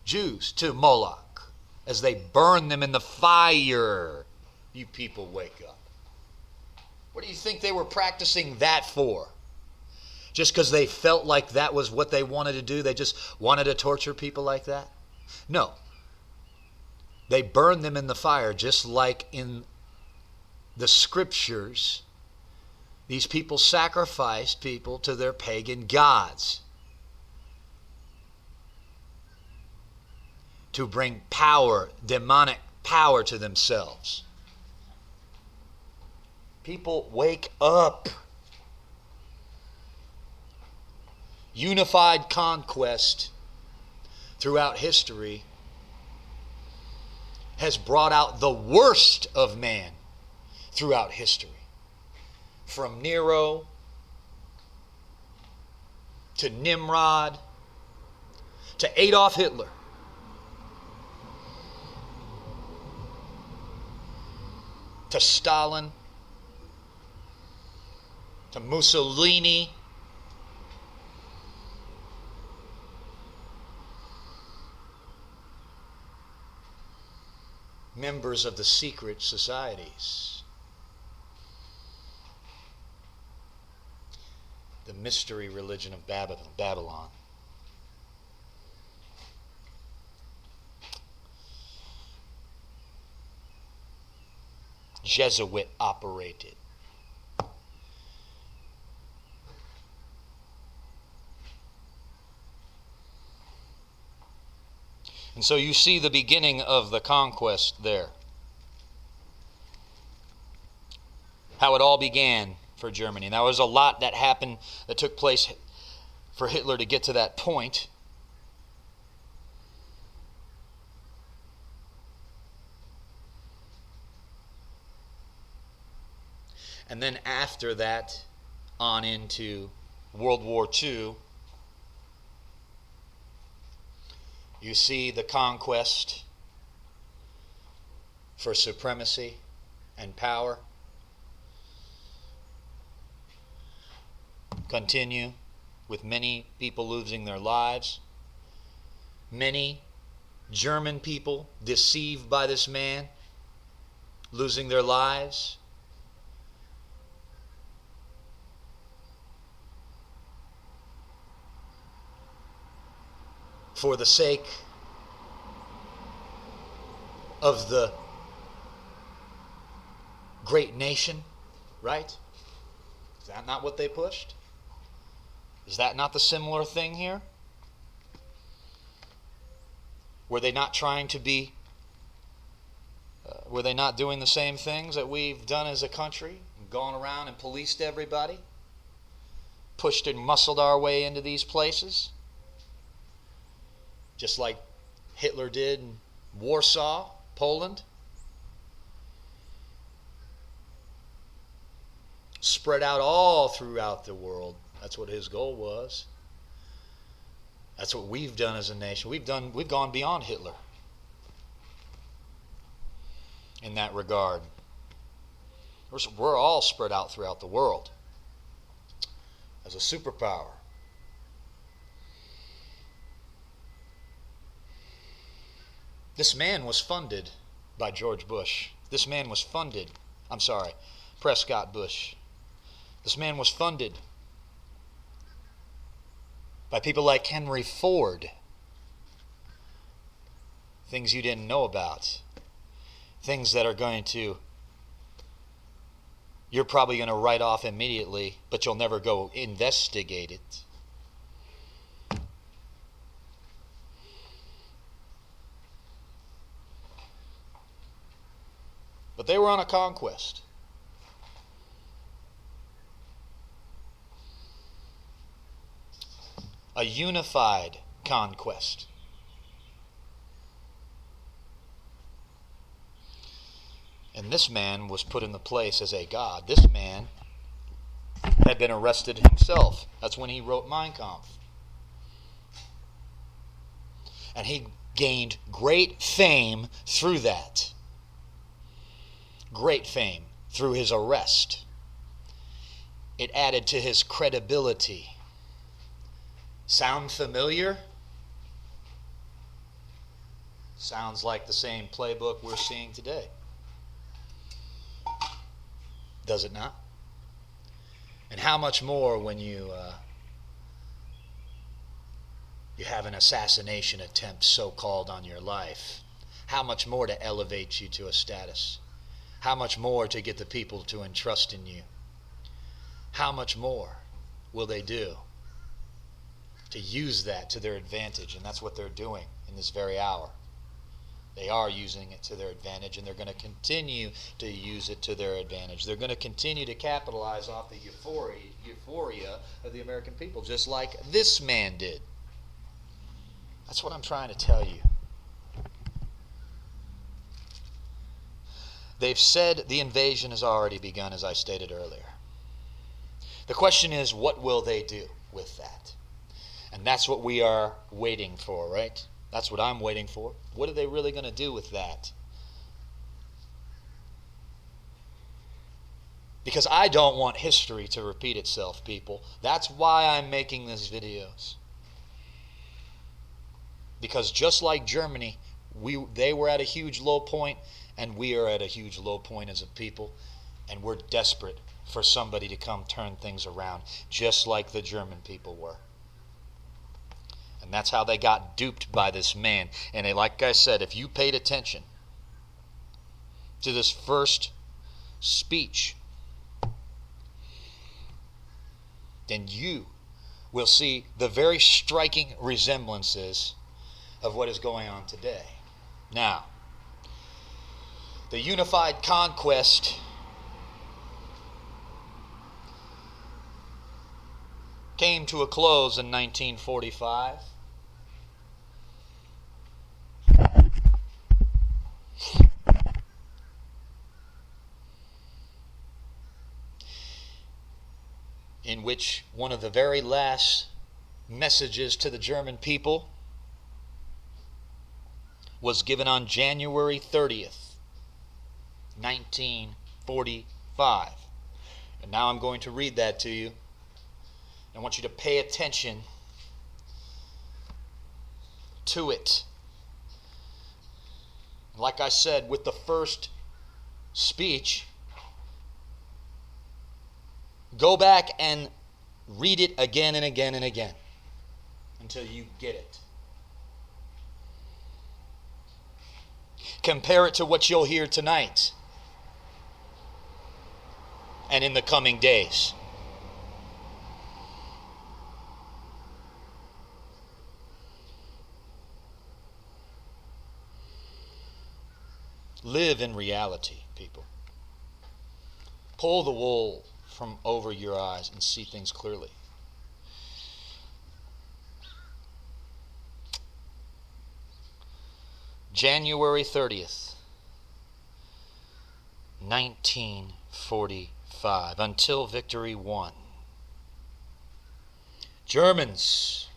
B: to Moloch as they burned them in the fire. You people wake up. What do you think they were practicing that for? Just because they felt like that was what they wanted to do? They just wanted to torture people like that? No. They burned them in the fire, just like in the scriptures. These people sacrificed people to their pagan gods to bring power, demonic power, to themselves. People, wake up. Unified conquest throughout history has brought out the worst of man throughout history. From Nero to Nimrod to Adolf Hitler. To Stalin, to Mussolini, members of the secret societies, the mystery religion of Babylon. Jesuit operated. And so you see the beginning of the conquest there. How it all began for Germany. And there was a lot that happened, that took place for Hitler to get to that point. And then after that, on into World War II, you see the conquest for supremacy and power continue, with many people losing their lives, many German people deceived by this man, losing their lives. For the sake of the great nation, right? Is that not what they pushed? Is that not the similar thing here? Were they not trying to be, were they not doing the same things that we've done as a country? Gone around and policed everybody? Pushed and muscled our way into these places? Just like Hitler did in Warsaw, Poland? Spread out all throughout the world. That's what his goal was. That's what we've done as a nation. We've gone beyond Hitler in that regard. We're all spread out throughout the world as a superpower. This man was funded by George Bush. This man was funded, Prescott Bush. This man was funded by people like Henry Ford. Things you didn't know about. Things that are you're probably going to write off immediately, but you'll never go investigate it. But they were on a conquest. A unified conquest. And this man was put in the place as a god. This man had been arrested himself. That's when he wrote Mein Kampf. And he gained great fame through that. Great fame through his arrest. It added to his credibility. Sound familiar? Sounds like the same playbook we're seeing today. Does it not? And how much more when you have an assassination attempt so-called on your life? How much more to elevate you to a status? How much more to get the people to entrust in you? How much more will they do to use that to their advantage? And that's what they're doing in this very hour. They are using it to their advantage, and they're going to continue to use it to their advantage. They're going to continue to capitalize off the euphoria of the American people, just like this man did. That's what I'm trying to tell you. They've said the invasion has already begun, as I stated earlier. The question is, what will they do with that? And that's what we are waiting for, right? That's what I'm waiting for. What are they really going to do with that? Because I don't want history to repeat itself, people. That's why I'm making these videos. Because just like Germany, they were at a huge low point, and we are at a huge low point as a people, and we're desperate for somebody to come turn things around, just like the German people were. And that's how they got duped by this man. And like I said, if you paid attention to this first speech, then you will see the very striking resemblances of what is going on today. Now, the unified conquest came to a close in 1945. In which one of the very last messages to the German people was given on January 30th, 1945. And now I'm going to read that to you. I want you to pay attention to it. Like I said, with the first speech, go back and read it again and again and again until you get it. Compare it to what you'll hear tonight and in the coming days. Live in reality, people. Pull the wool from over your eyes and see things clearly. January 30th, 1945, until victory won. Germans,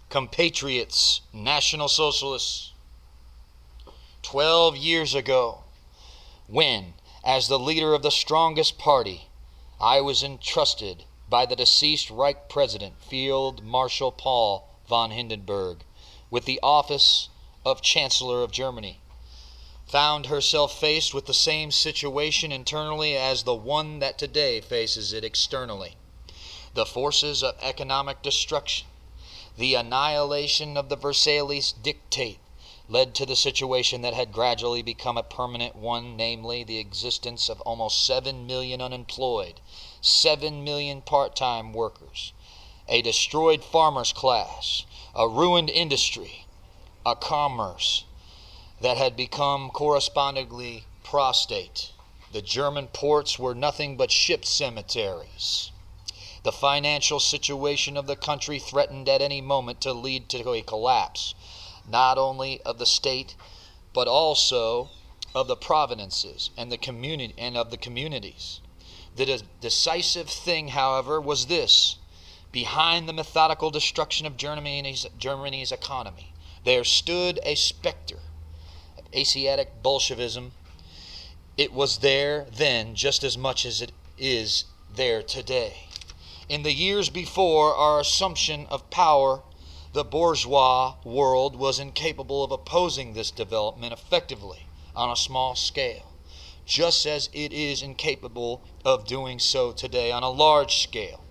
B: compatriots, National Socialists, 12 years ago, when, as the leader of the strongest party, I was entrusted by the deceased Reich President, Field Marshal Paul von Hindenburg, with the office of Chancellor of Germany, found herself faced with the same situation internally as the one that today faces it externally. The forces of economic destruction, the annihilation of the Versailles Dictate, led to the situation that had gradually become a permanent one, namely the existence of almost 7 million unemployed, 7 million part-time workers, a destroyed farmers' class, a ruined industry, a commerce that had become correspondingly prostate. The German ports were nothing but ship cemeteries. The financial situation of the country threatened at any moment to lead to a collapse, not only of the state, but also of the provinces and the community and of the communities. The decisive thing, however, was this: behind the methodical destruction of Germany's economy, there stood a specter of Asiatic Bolshevism. It was there then just as much as it is there today. In the years before our assumption of power, the bourgeois world was incapable of opposing this development effectively on a small scale, just as it is incapable of doing so today on a large scale.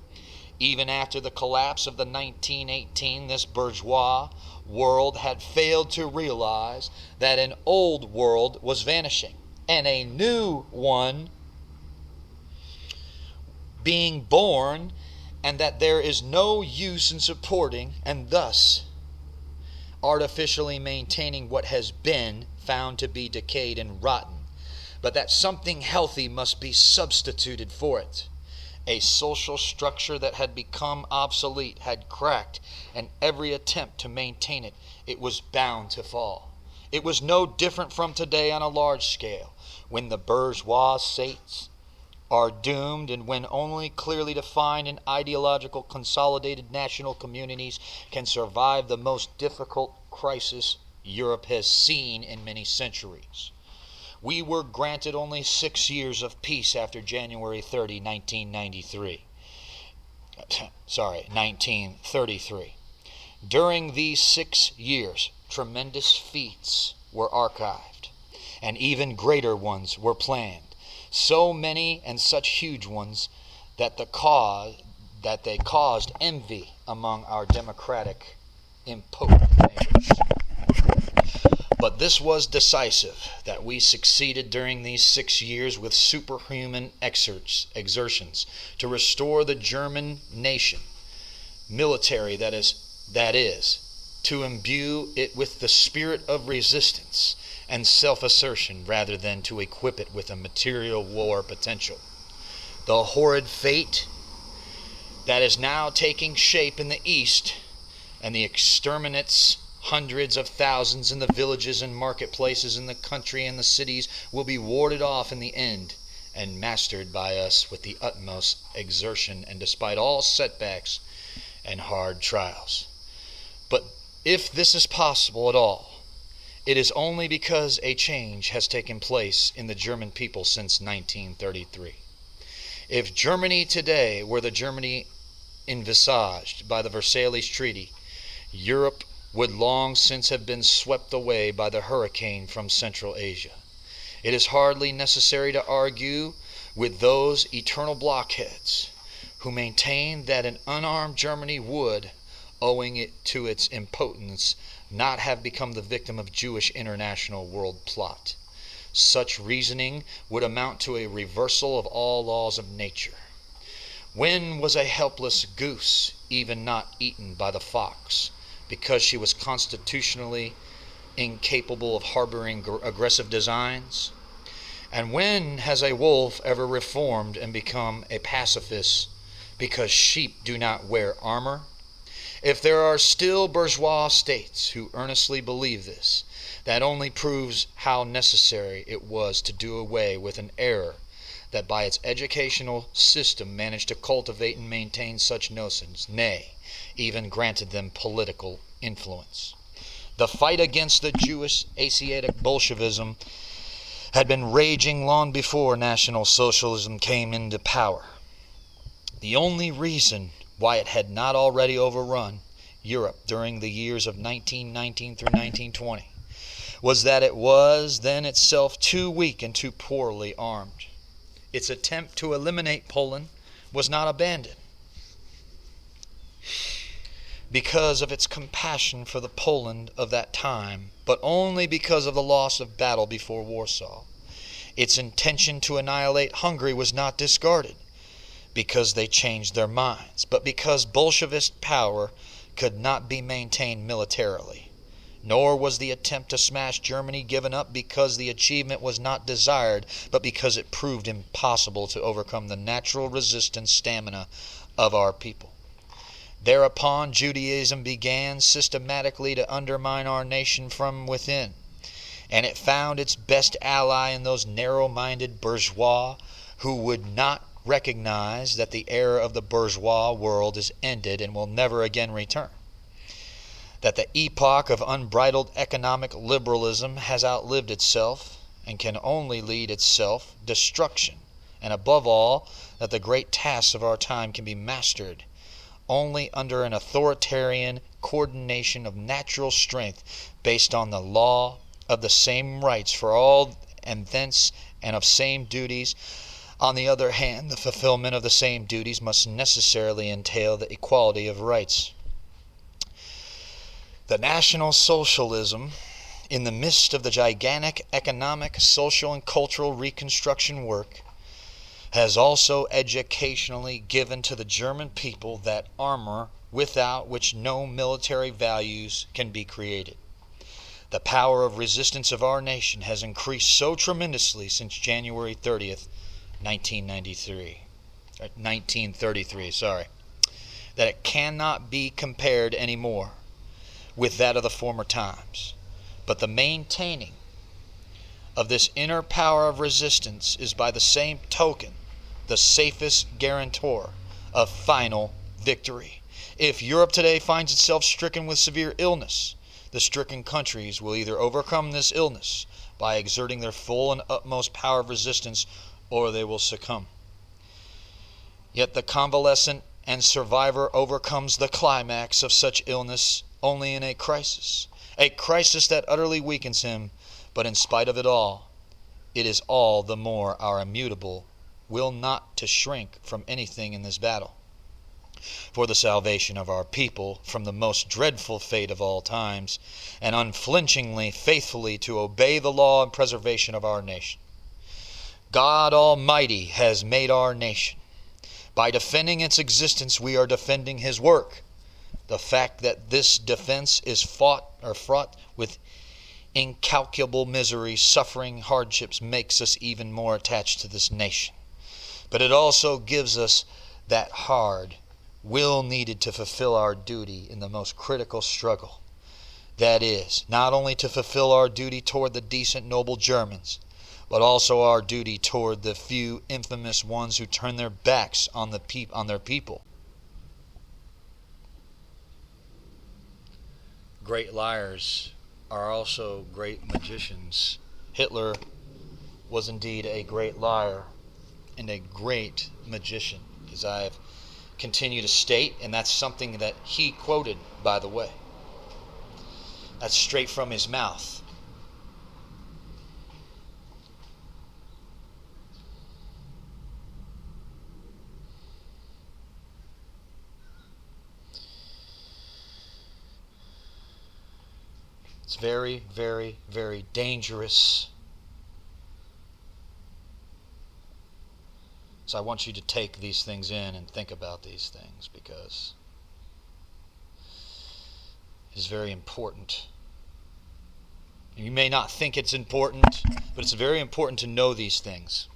B: Even after the collapse of the 1918, this bourgeois world had failed to realize that an old world was vanishing and a new one being born, and that there is no use in supporting and thus artificially maintaining what has been found to be decayed and rotten, but that something healthy must be substituted for it. A social structure that had become obsolete had cracked, and every attempt to maintain it was bound to fall. It was no different from today on a large scale, when the bourgeois states are doomed, and when only clearly defined and ideological consolidated national communities can survive the most difficult crisis Europe has seen in many centuries. We were granted only 6 years of peace after January 30, 1933. During these 6 years, tremendous feats were archived, and even greater ones were planned. So many and such huge ones that they caused envy among our democratic, impotent neighbors. But this was decisive, that we succeeded during these 6 years with superhuman exertions to restore the German nation, military that is, to imbue it with the spirit of resistance and self-assertion rather than to equip it with a material war potential. The horrid fate that is now taking shape in the East, and the exterminates hundreds of thousands in the villages and marketplaces in the country and the cities, will be warded off in the end and mastered by us with the utmost exertion and despite all setbacks and hard trials. But if this is possible at all, it is only because a change has taken place in the German people since 1933. If Germany today were the Germany envisaged by the Versailles Treaty, Europe would long since have been swept away by the hurricane from Central Asia. It is hardly necessary to argue with those eternal blockheads who maintain that an unarmed Germany would, owing it to its impotence, not have become the victim of Jewish international world plot. Such reasoning would amount to a reversal of all laws of nature. When was a helpless goose even not eaten by the fox because she was constitutionally incapable of harboring aggressive designs? And when has a wolf ever reformed and become a pacifist because sheep do not wear armor? If there are still bourgeois states who earnestly believe this, that only proves how necessary it was to do away with an error that by its educational system managed to cultivate and maintain such notions, nay, even granted them political influence. The fight against the Jewish Asiatic Bolshevism had been raging long before National Socialism came into power. The only reason why it had not already overrun Europe during the years of 1919 through 1920 was that it was then itself too weak and too poorly armed. Its attempt to eliminate Poland was not abandoned because of its compassion for the Poland of that time, but only because of the loss of battle before Warsaw. Its intention to annihilate Hungary was not discarded because they changed their minds, but because Bolshevist power could not be maintained militarily. Nor was the attempt to smash Germany given up because the achievement was not desired, but because it proved impossible to overcome the natural resistance stamina of our people. Thereupon Judaism began systematically to undermine our nation from within, and it found its best ally in those narrow-minded bourgeois who would not recognize that the era of the bourgeois world is ended and will never again return, that the epoch of unbridled economic liberalism has outlived itself and can only lead itself destruction, and above all, that the great tasks of our time can be mastered only under an authoritarian coordination of natural strength based on the law of the same rights for all and thence and of same duties. On the other hand, the fulfillment of the same duties must necessarily entail the equality of rights. The National Socialism, in the midst of the gigantic economic, social, and cultural reconstruction work, has also educationally given to the German people that armor without which no military values can be created. The power of resistance of our nation has increased so tremendously since January 30th, 1933, that it cannot be compared anymore with that of the former times. But the maintaining of this inner power of resistance is by the same token the safest guarantor of final victory. If Europe today finds itself stricken with severe illness, the stricken countries will either overcome this illness by exerting their full and utmost power of resistance, or they will succumb. Yet the convalescent and survivor overcomes the climax of such illness only in a crisis that utterly weakens him, but in spite of it all, it is all the more our immutable will not to shrink from anything in this battle for the salvation of our people from the most dreadful fate of all times, and unflinchingly, faithfully to obey the law and preservation of our nation. God Almighty has made our nation. By defending its existence, we are defending His work. The fact that this defense is fraught with incalculable misery, suffering, hardships makes us even more attached to this nation. But it also gives us that hard will needed to fulfill our duty in the most critical struggle. That is, not only to fulfill our duty toward the decent, noble Germans, but also our duty toward the few infamous ones who turn their backs on their people. Great liars are also great magicians. Hitler was indeed a great liar and a great magician, as I've continued to state, and that's something that he quoted, by the way. That's straight from his mouth. It's very, very, very dangerous. So I want you to take these things in and think about these things, because it is very important. You may not think it's important, but it's very important to know these things.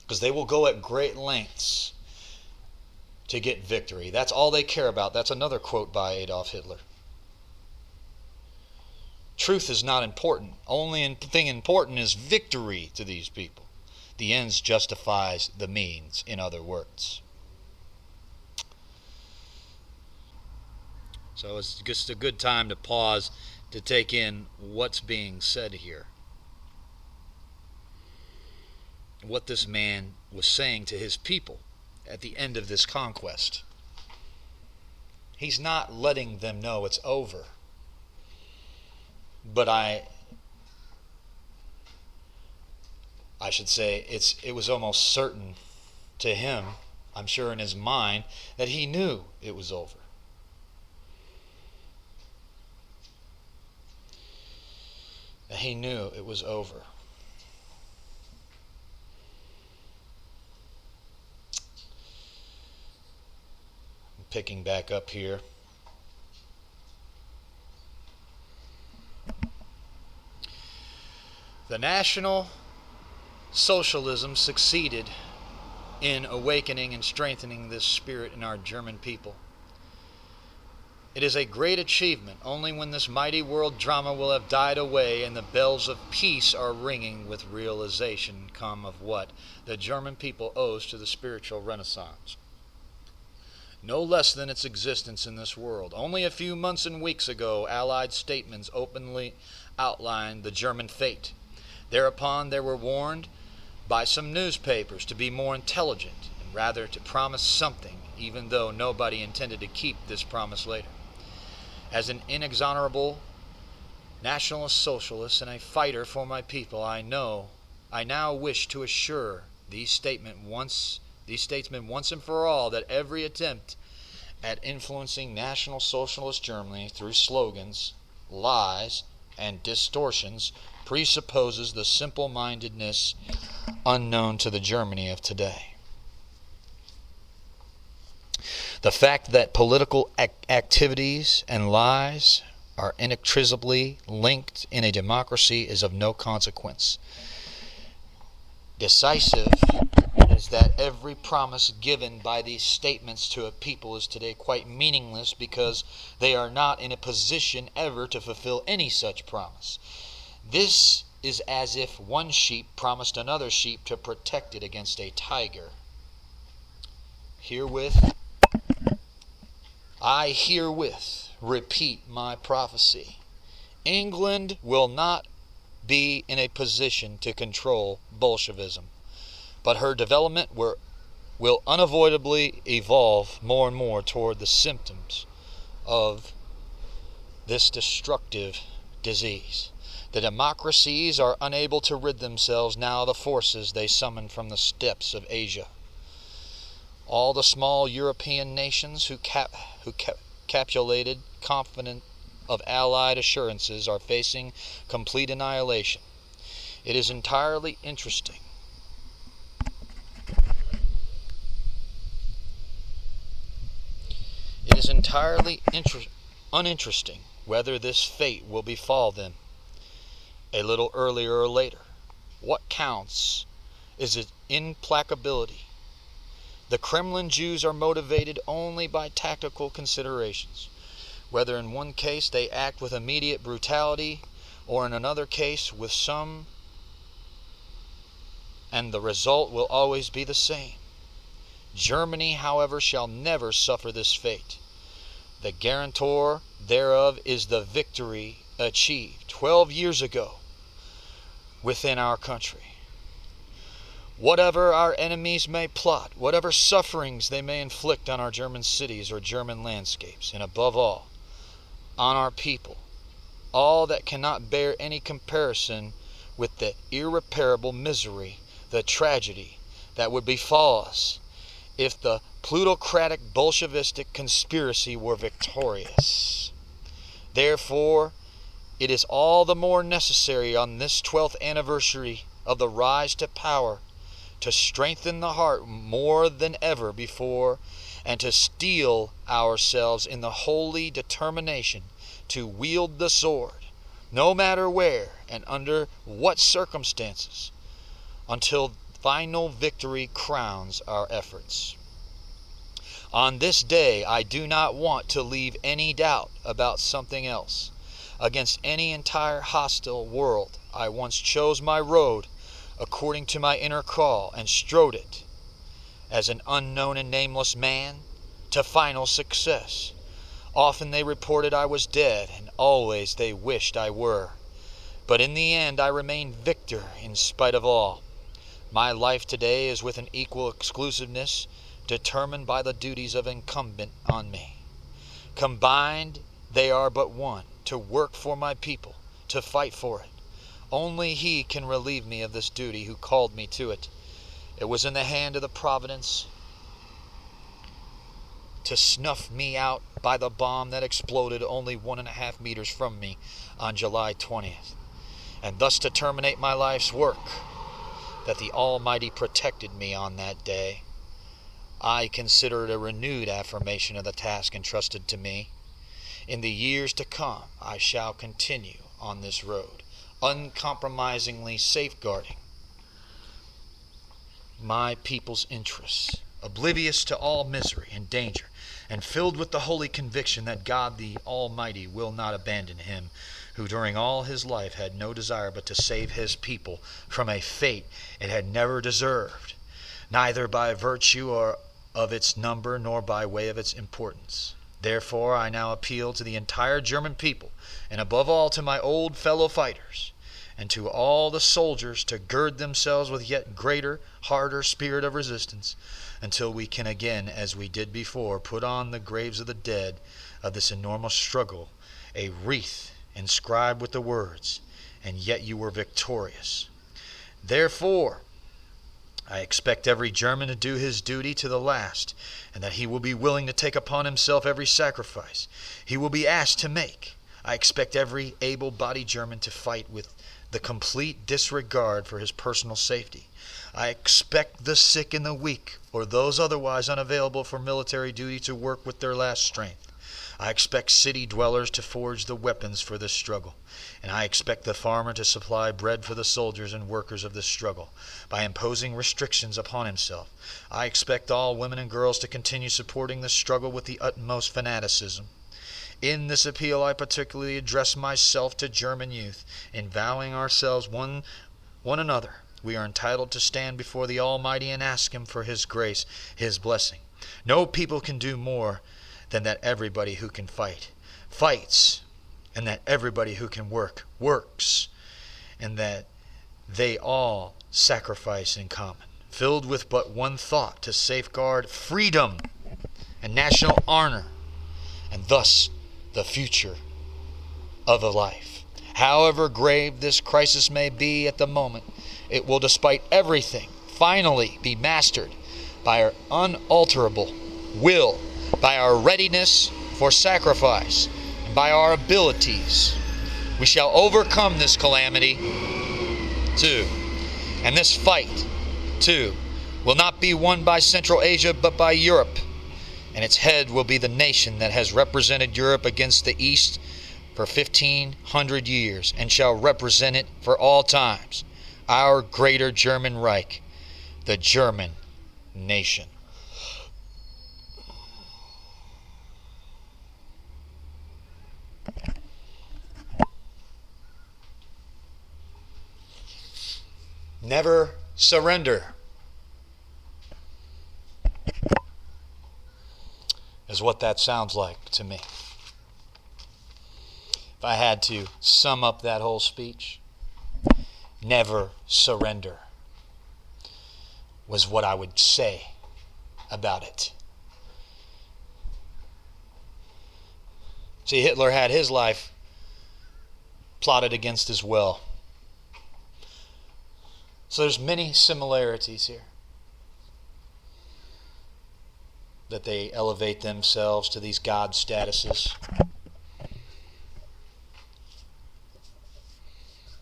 B: Because they will go at great lengths to get victory. That's all they care about. That's another quote by Adolf Hitler. Truth is not important. Only thing important is victory to these people. The ends justifies the means, in other words. So it's just a good time to pause to take in what's being said here. What this man was saying to his people at the end of this conquest. He's not letting them know it's over. But I should say it was almost certain to him, I'm sure in his mind, that he knew it was over. That he knew it was over. I'm picking back up here. The National Socialism succeeded in awakening and strengthening this spirit in our German people. It is a great achievement. Only when this mighty world drama will have died away and the bells of peace are ringing with realization come of what the German people owes to the spiritual renaissance. No less than its existence in this world. Only a few months and weeks ago, Allied statements openly outlined the German fate. Thereupon they were warned by some newspapers to be more intelligent and rather to promise something, even though nobody intended to keep this promise later. As an inexorable nationalist socialist and a fighter for my people, I now wish to assure these statesmen once and for all that every attempt at influencing National Socialist Germany through slogans, lies, and distortions presupposes the simple-mindedness unknown to the Germany of today. The fact that political activities and lies are inextricably linked in a democracy is of no consequence. Decisive is that every promise given by these statements to a people is today quite meaningless because they are not in a position ever to fulfill any such promise. This is as if one sheep promised another sheep to protect it against a tiger. I herewith repeat my prophecy. England will not be in a position to control Bolshevism, but her development will unavoidably evolve more and more toward the symptoms of this destructive disease. The democracies are unable to rid themselves now of the forces they summon from the steppes of Asia. All the small European nations who capitulated, confident of Allied assurances, are facing complete annihilation. It is entirely interesting. It is entirely uninteresting whether this fate will befall them a little earlier or later. What counts is its implacability. The Kremlin Jews are motivated only by tactical considerations. Whether in one case they act with immediate brutality or in another case with some, and the result will always be the same. Germany, however, shall never suffer this fate. The guarantor thereof is the victory achieved 12 years ago within our country. Whatever our enemies may plot, whatever sufferings they may inflict on our German cities or German landscapes, and above all, on our people, all that cannot bear any comparison with the irreparable misery, the tragedy that would befall us if the plutocratic Bolshevistic conspiracy were victorious. Therefore, it is all the more necessary on this 12th anniversary of the rise to power to strengthen the heart more than ever before, and to steel ourselves in the holy determination to wield the sword, no matter where and under what circumstances, until final victory crowns our efforts. On this day, I do not want to leave any doubt about something else. Against any entire hostile world, I once chose my road according to my inner call, and strode it, as an unknown and nameless man, to final success. Often they reported I was dead, and always they wished I were. But in the end I remained victor in spite of all. My life today is with an equal exclusiveness determined by the duties of incumbent on me. Combined they are but one, to work for my people, to fight for it. Only He can relieve me of this duty who called me to it. It was in the hand of the Providence to snuff me out by the bomb that exploded only 1.5 meters from me on July 20th, and thus to terminate my life's work, that the Almighty protected me on that day. I consider it a renewed affirmation of the task entrusted to me. In the years to come, I shall continue on this road, uncompromisingly safeguarding my people's interests, oblivious to all misery and danger, and filled with the holy conviction that God the Almighty will not abandon him who during all his life had no desire but to save his people from a fate it had never deserved, neither by virtue or of its number nor by way of its importance. Therefore, I now appeal to the entire German people, and above all to my old fellow fighters, and to all the soldiers to gird themselves with yet greater, harder spirit of resistance, until we can again, as we did before, put on the graves of the dead of this enormous struggle a wreath inscribed with the words, "And yet you were victorious." Therefore, I expect every German to do his duty to the last, and that he will be willing to take upon himself every sacrifice he will be asked to make. I expect every able-bodied German to fight with the complete disregard for his personal safety. I expect the sick and the weak, or those otherwise unavailable for military duty, to work with their last strength. I expect city dwellers to forge the weapons for this struggle, and I expect the farmer to supply bread for the soldiers and workers of this struggle by imposing restrictions upon himself. I expect all women and girls to continue supporting this struggle with the utmost fanaticism. In this appeal I particularly address myself to German youth, in vowing ourselves one another. We are entitled to stand before the Almighty and ask Him for His grace, His blessing. No people can do more than that everybody who can fight fights, and that everybody who can work works, and that they all sacrifice in common, filled with but one thought: to safeguard freedom and national honor, and thus the future of a life. However grave this crisis may be at the moment, it will, despite everything, finally be mastered by our unalterable will, by our readiness for sacrifice, and by our abilities. We shall overcome this calamity, too. And this fight, too, will not be won by Central Asia, but by Europe. And its head will be the nation that has represented Europe against the East for 1,500 years, and shall represent it for all times. Our greater German Reich, the German nation. Never surrender is what that sounds like to me. If I had to sum up that whole speech, never surrender. was what I would say about it. See, Hitler had his life plotted against as well. So there's many similarities here. That they elevate themselves to these God statuses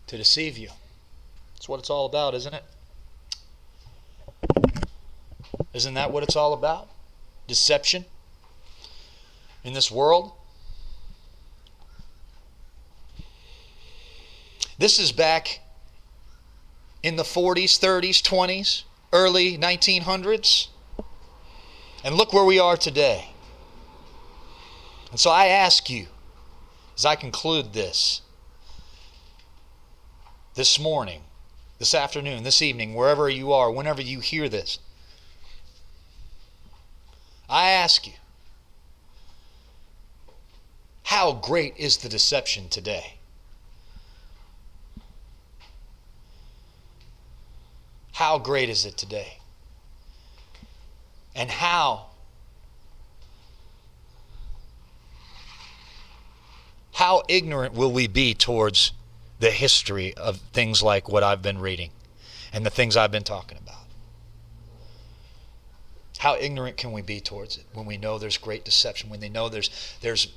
B: to deceive you. That's what it's all about, isn't it? Isn't that what it's all about? Deception in this world? This is back in the 40s, 30s, 20s, early 1900s. And look where we are today. And so I ask you, as I conclude this morning, this afternoon, this evening, wherever you are, whenever you hear this, I ask you, how great is the deception today? How great is it today? And how ignorant will we be towards the history of things like what I've been reading and the things I've been talking about? How ignorant can we be towards it when we know there's great deception, when they know there's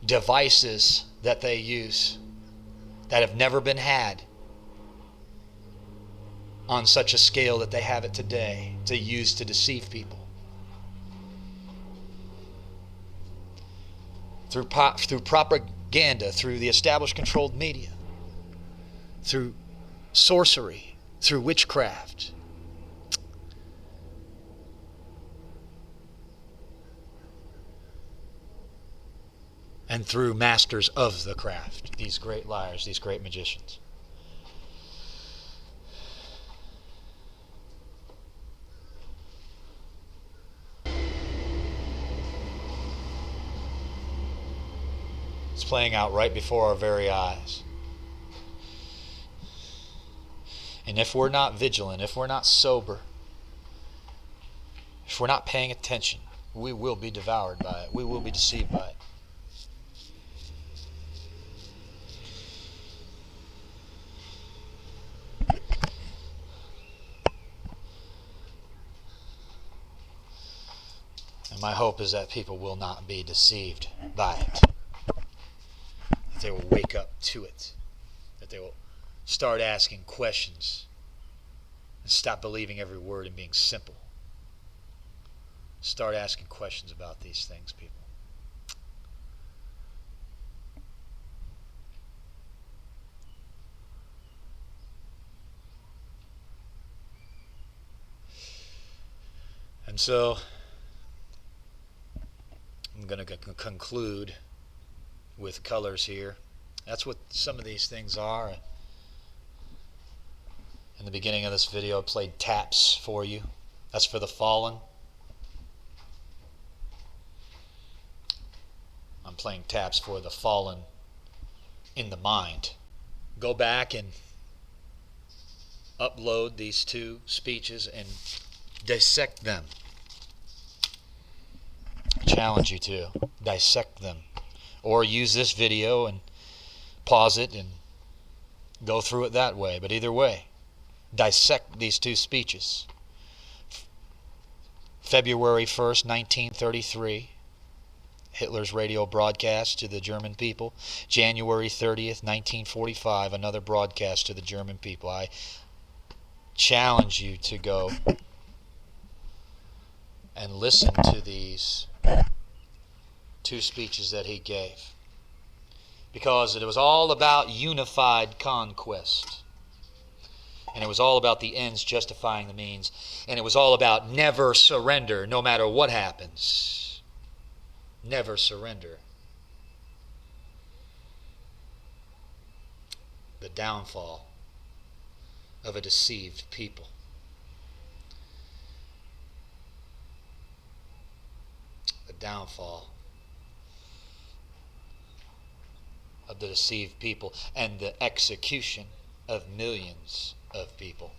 B: devices that they use that have never been had on such a scale that they have it today to use to deceive people. Through propaganda, through the established controlled media, through sorcery, through witchcraft. And through masters of the craft, these great liars, these great magicians. It's playing out right before our very eyes. And if we're not vigilant, if we're not sober, if we're not paying attention, we will be devoured by it. We will be deceived by it. And my hope is that people will not be deceived by it. That they will wake up to it. That they will start asking questions and stop believing every word and being simple. Start asking questions about these things, people. And so I'm going to conclude with colors here. That's what some of these things are. In the beginning of this video, I played taps for you. That's for the fallen. I'm playing taps for the fallen in the mind. Go back and upload these two speeches and dissect them. I challenge you to dissect them. Or use this video and pause it and go through it that way. But either way, dissect these two speeches. February 1st, 1933, Hitler's radio broadcast to the German people. January 30th, 1945, another broadcast to the German people. I challenge you to go and listen to these two speeches that he gave. Because it was all about unified conquest. And it was all about the ends justifying the means. And it was all about never surrender, no matter what happens. Never surrender. The downfall of a deceived people. The downfall of the deceived people and the execution of millions of people.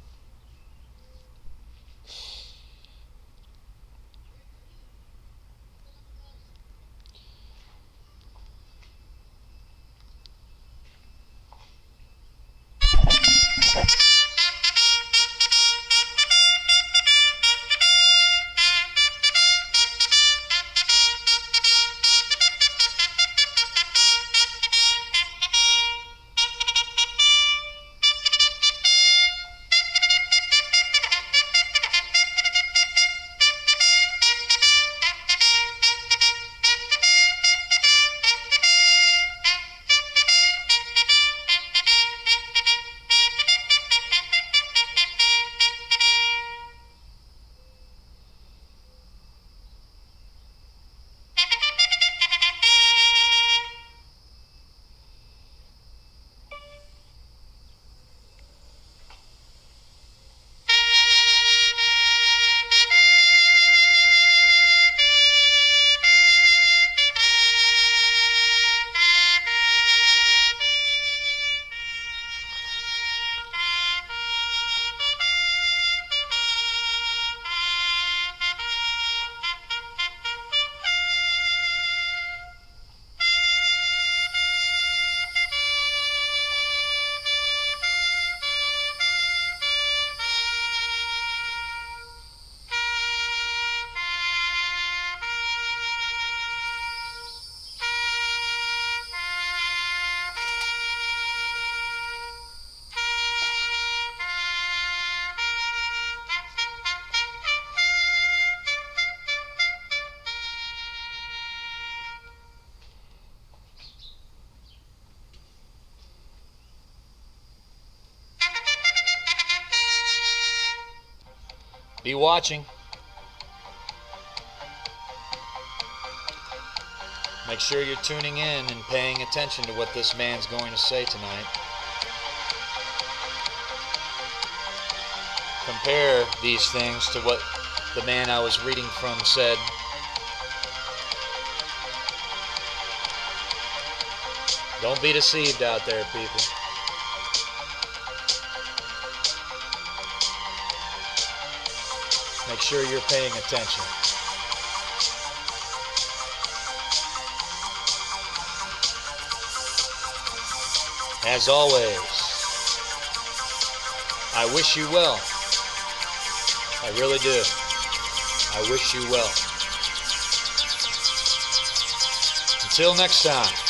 B: Be watching. Make sure you're tuning in and paying attention to what this man's going to say tonight. Compare these things to what the man I was reading from said. Don't be deceived out there, people. Make sure you're paying attention. As always, I wish you well. I really do. I wish you well. Until next time.